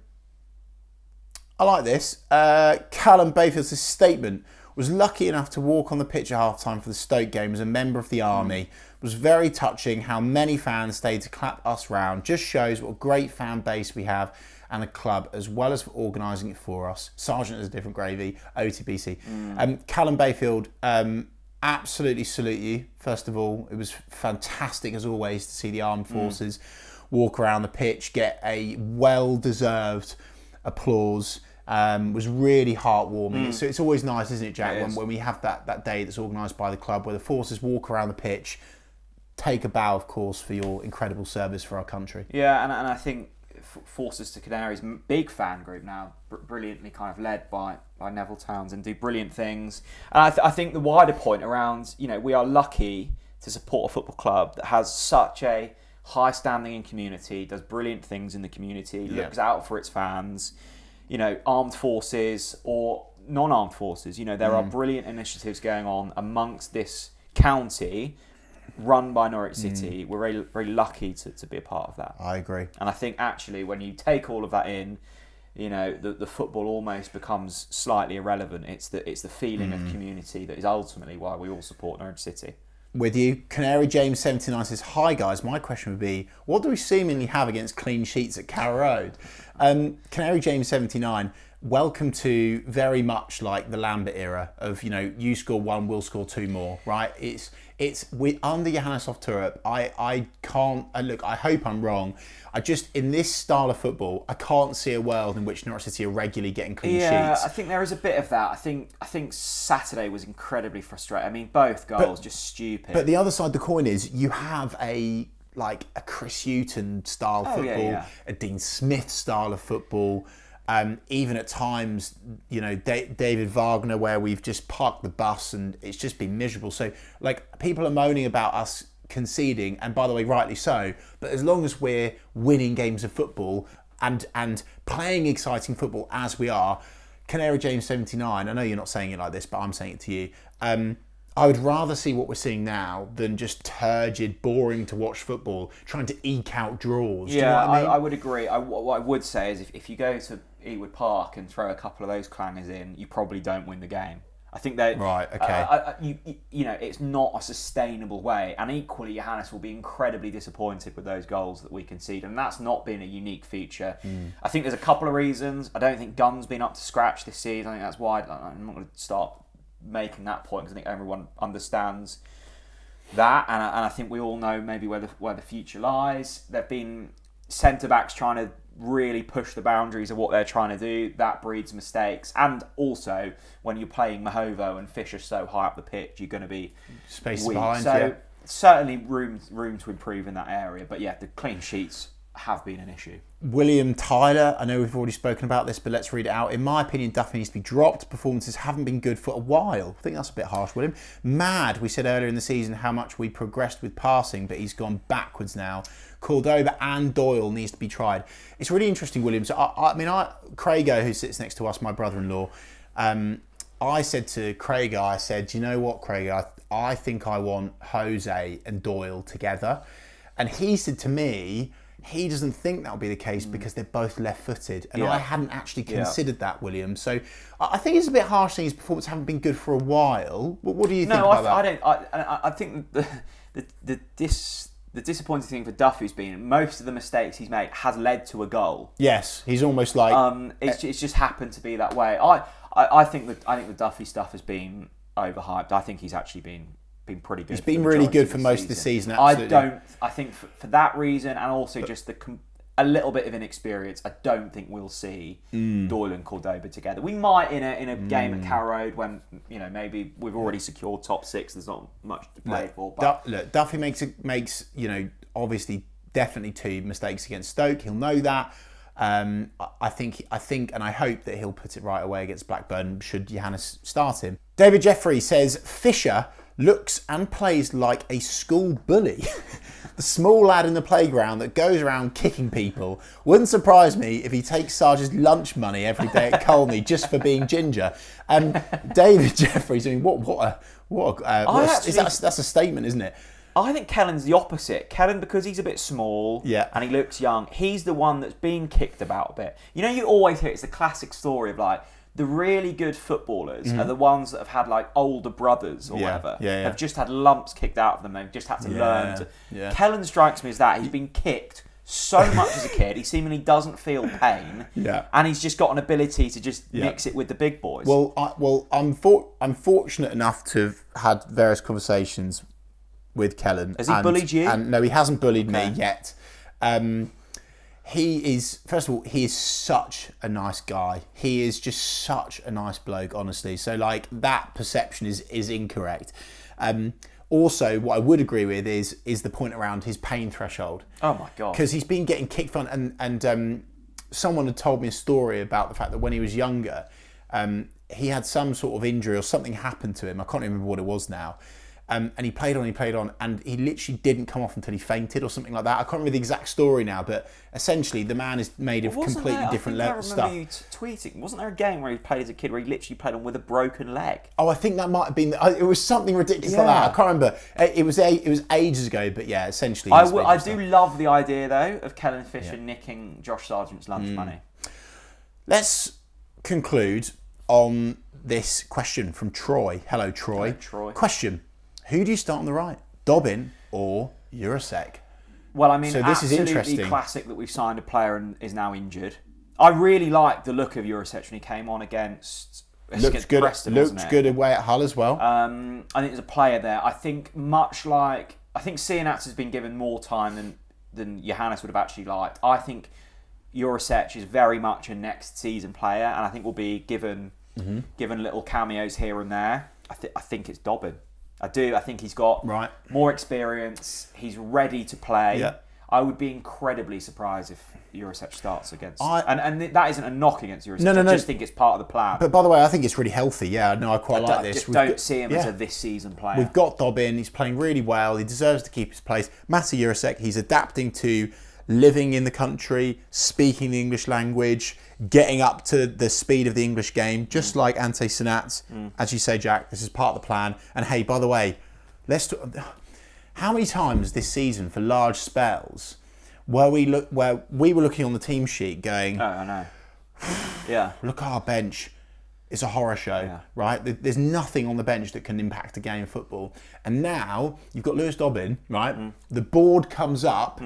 like this. Callum Bayfield's statement was lucky enough to walk on the pitch at half-time for the Stoke game as a member of the army. It was very touching how many fans stayed to clap us round. Just shows what a great fan base we have and a club, as well as for organising it for us. Sargent is a different gravy, OTBC. Callum Bayfield, absolutely salute you, first of all. It was fantastic, as always, to see the armed forces walk around the pitch, get a well-deserved applause. Was really heartwarming. So it's always nice, isn't it, Jack, when we have that day that's organised by the club where the forces walk around the pitch, take a bow, of course, for your incredible service for our country. Yeah, and I think Forces to Canaries, big fan group now, brilliantly kind of led by Neville Townsend, do brilliant things. And I think the wider point around, we are lucky to support a football club that has such a high standing in community, does brilliant things in the community, looks out for its fans. Armed forces or non-armed forces. There are brilliant initiatives going on amongst this county run by Norwich City. We're very, very lucky to be a part of that. I agree. And I think actually when you take all of that in, the football almost becomes slightly irrelevant. It's the feeling of community that is ultimately why we all support Norwich City. With you. Canary James 79 says, hi guys, my question would be, what do we seemingly have against clean sheets at Carrow Road? Canary James 79, welcome to very much like the Lambert era of, you score one, we'll score two more, right? We under Johannes Thorup, I can't, look, I hope I'm wrong. I just, in this style of football, I can't see a world in which Norwich City are regularly getting clean sheets. Yeah, I think there is a bit of that. I think Saturday was incredibly frustrating. I mean, both goals, just stupid. But the other side of the coin is you have a Chris Hughton style football, a Dean Smith style of football, even at times, David Wagner, where we've just parked the bus and it's just been miserable. So, people are moaning about us conceding, and by the way, rightly so, but as long as we're winning games of football and playing exciting football as we are, Canary James 79, I know you're not saying it like this, but I'm saying it to you, I would rather see what we're seeing now than just turgid, boring to watch football, trying to eke out draws. Yeah, do you know what I mean? I would agree. What I would say is if you go to Ewood Park and throw a couple of those clangers in, you probably don't win the game. I think that right. Okay. It's not a sustainable way, and equally, Johannes will be incredibly disappointed with those goals that we concede, and that's not been a unique feature. I think there's a couple of reasons. I don't think Gunn's been up to scratch this season. I think that's why I'm not going to start making that point because I think everyone understands that, and I think we all know maybe where the future lies. There've been centre backs trying to really push the boundaries of what they're trying to do. That breeds mistakes, and also when you're playing Movo and Fischer so high up the pitch, you're going to be space weak. behind. So certainly room to improve in that area. But yeah, the clean sheets have been an issue. William Tyler, I know we've already spoken about this, but let's read it out. In my opinion, Duffy needs to be dropped. Performances haven't been good for a while. I think that's a bit harsh, William. Mad, we said earlier in the season how much we progressed with passing, but he's gone backwards now. Cordoba and Doyle needs to be tried. It's really interesting, William. So, Craigo, who sits next to us, my brother-in-law, I said to Craigo, I said, do you know what, Craigo? I think I want Jose and Doyle together. And he said to me, he doesn't think that'll be the case because they're both left-footed. And I hadn't actually considered that, William. So I think it's a bit harsh saying his performances haven't been good for a while. What do you think about that? I think the disappointing thing for Duffy's been most of the mistakes he's made has led to a goal. Yes, he's almost like... It's just happened to be that way. I think the Duffy stuff has been overhyped. I think he's actually been pretty good. He's been really good for most of the season. Absolutely. I think for that reason, and also just a little bit of inexperience, I don't think we'll see Doyle and Cordoba together. We might in a game at Carrow Road when maybe we've already secured top 6. There's not much to play for. But Duffy makes obviously definitely 2 mistakes against Stoke. He'll know that. I think, and I hope that he'll put it right away against Blackburn should Johannes start him. David Jeffrey says Fischer looks and plays like a school bully. The small lad in the playground that goes around kicking people. Wouldn't surprise me if he takes Sarge's lunch money every day at Colney just for being ginger. David Jeffries, I mean, that's a statement, isn't it? I think Kellen's the opposite. Kellen, because he's a bit small and he looks young, he's the one that's being kicked about a bit. You always hear it's a classic story of like, the really good footballers are the ones that have had like older brothers or whatever, have just had lumps kicked out of them. They've just had to learn to... Yeah. Kellen strikes me as that. He's been kicked so much as a kid. He seemingly doesn't feel pain. Yeah. And he's just got an ability to just mix it with the big boys. I'm fortunate enough to have had various conversations with Kellen. Has he bullied you? No, he hasn't bullied me yet. He is, first of all, he is such a nice guy. He is just such a nice bloke, honestly. So, like, that perception is incorrect. Also, what I would agree with is the point around his pain threshold. Oh, my God. Because he's been getting kicked on, and someone had told me a story about the fact that when he was younger, he had some sort of injury or something happened to him. I can't remember what it was now. And he played on, and he literally didn't come off until he fainted or something like that. I can't remember the exact story now, but essentially the man is made of completely different stuff. I remember you tweeting. Wasn't there a game where he played as a kid where he literally played on with a broken leg? Oh, I think that might have been. It was something ridiculous like that. I can't remember. It was ages ago, but yeah, essentially. I do love the idea though of Kellen Fischer nicking Josh Sargent's lunch money. Let's conclude on this question from Troy. Hello, Troy. Hello, Troy. Question. Who do you start on the right? Dobbin or Jurasek? Well, I mean, so this is interesting. Classic that we've signed a player and is now injured. I really liked the look of Jurasek when he came on against Preston. Looked good away at Hull as well. I think there's a player there. I think Sienats has been given more time than Johannes would have actually liked. I think Jurasek is very much a next season player, and I think will be given little cameos here and there. I think it's Dobbin. I do. I think he's got more experience. He's ready to play. Yeah. I would be incredibly surprised if Jurasek starts against... And that isn't a knock against Jurasek. No. I just think it's part of the plan. But by the way, I think it's really healthy. Yeah, no, I quite like this. Just don't see him as a this-season player. We've got Dobbin. He's playing really well. He deserves to keep his place. Mata Jurasek, he's adapting to living in the country, speaking the English language, getting up to the speed of the English game, just like Ante Sinat. As you say, Jack, this is part of the plan. And hey, by the way, how many times this season for large spells where we were looking on the team sheet going, oh, I know. Yeah. Look at our bench. It's a horror show, right? There's nothing on the bench that can impact a game of football. And now you've got Lewis Dobbin, right? The board comes up,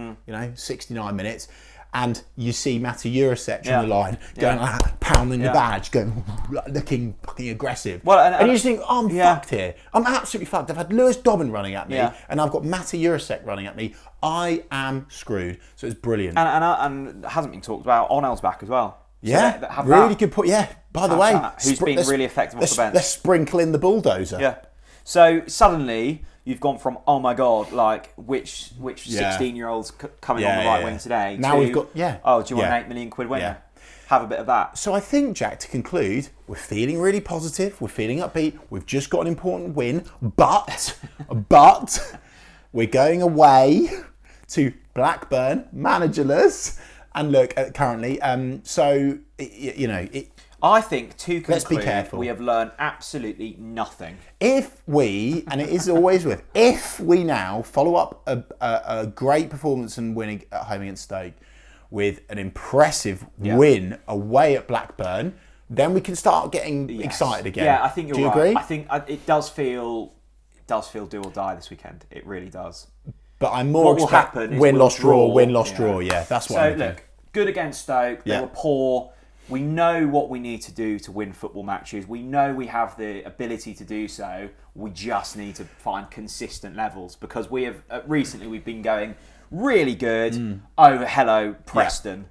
69 minutes, and you see Mata Jurasek on the line going like that, pounding the badge, going looking fucking aggressive. Well, and you just think, I'm fucked here. I'm absolutely fucked. I've had Lewis Dobbin running at me, and I've got Mata Jurasek running at me. I am screwed. So it's brilliant. And hasn't been talked about. Onel's back as well. So really good point. Yeah. By the way, who's been really effective off the bench? Let's sprinkle in the bulldozer. Yeah. So suddenly you've gone from, oh my God, like which 16-year-old's coming on the right wing today? Now we've got, oh, do you want an £8 million winger? Yeah. Have a bit of that. So I think, Jack, to conclude, we're feeling really positive. We're feeling upbeat. We've just got an important win, but we're going away to Blackburn, managerless, and look currently. I think to conclude, let's be careful. We have learned absolutely nothing. If we, and it is always with, if we now follow up a great performance and winning at home against Stoke with an impressive win away at Blackburn, then we can start getting excited again. Yeah, I think you're right. Do you agree? I think it does feel do or die this weekend. It really does. But I'm more expecting win, loss, draw. Yeah, that's what I'm thinking. Look, good against Stoke. They were poor. We know what we need to do to win football matches. We know we have the ability to do so. We just need to find consistent levels because we have recently we've been going really good. Oh, hello, Preston.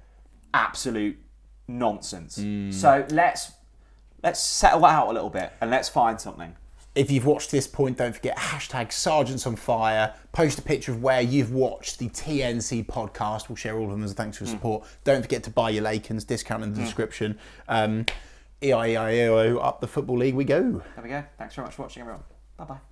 Absolute nonsense. So let's settle out a little bit and let's find something. If you've watched this point, don't forget #Sargent's on fire. Post a picture of where you've watched the TNC podcast. We'll share all of them as a thanks for your support. Don't forget to buy your Lakens, discount in the description. EIEIO, up the Football League we go. There we go. Thanks very much for watching, everyone. Bye-bye.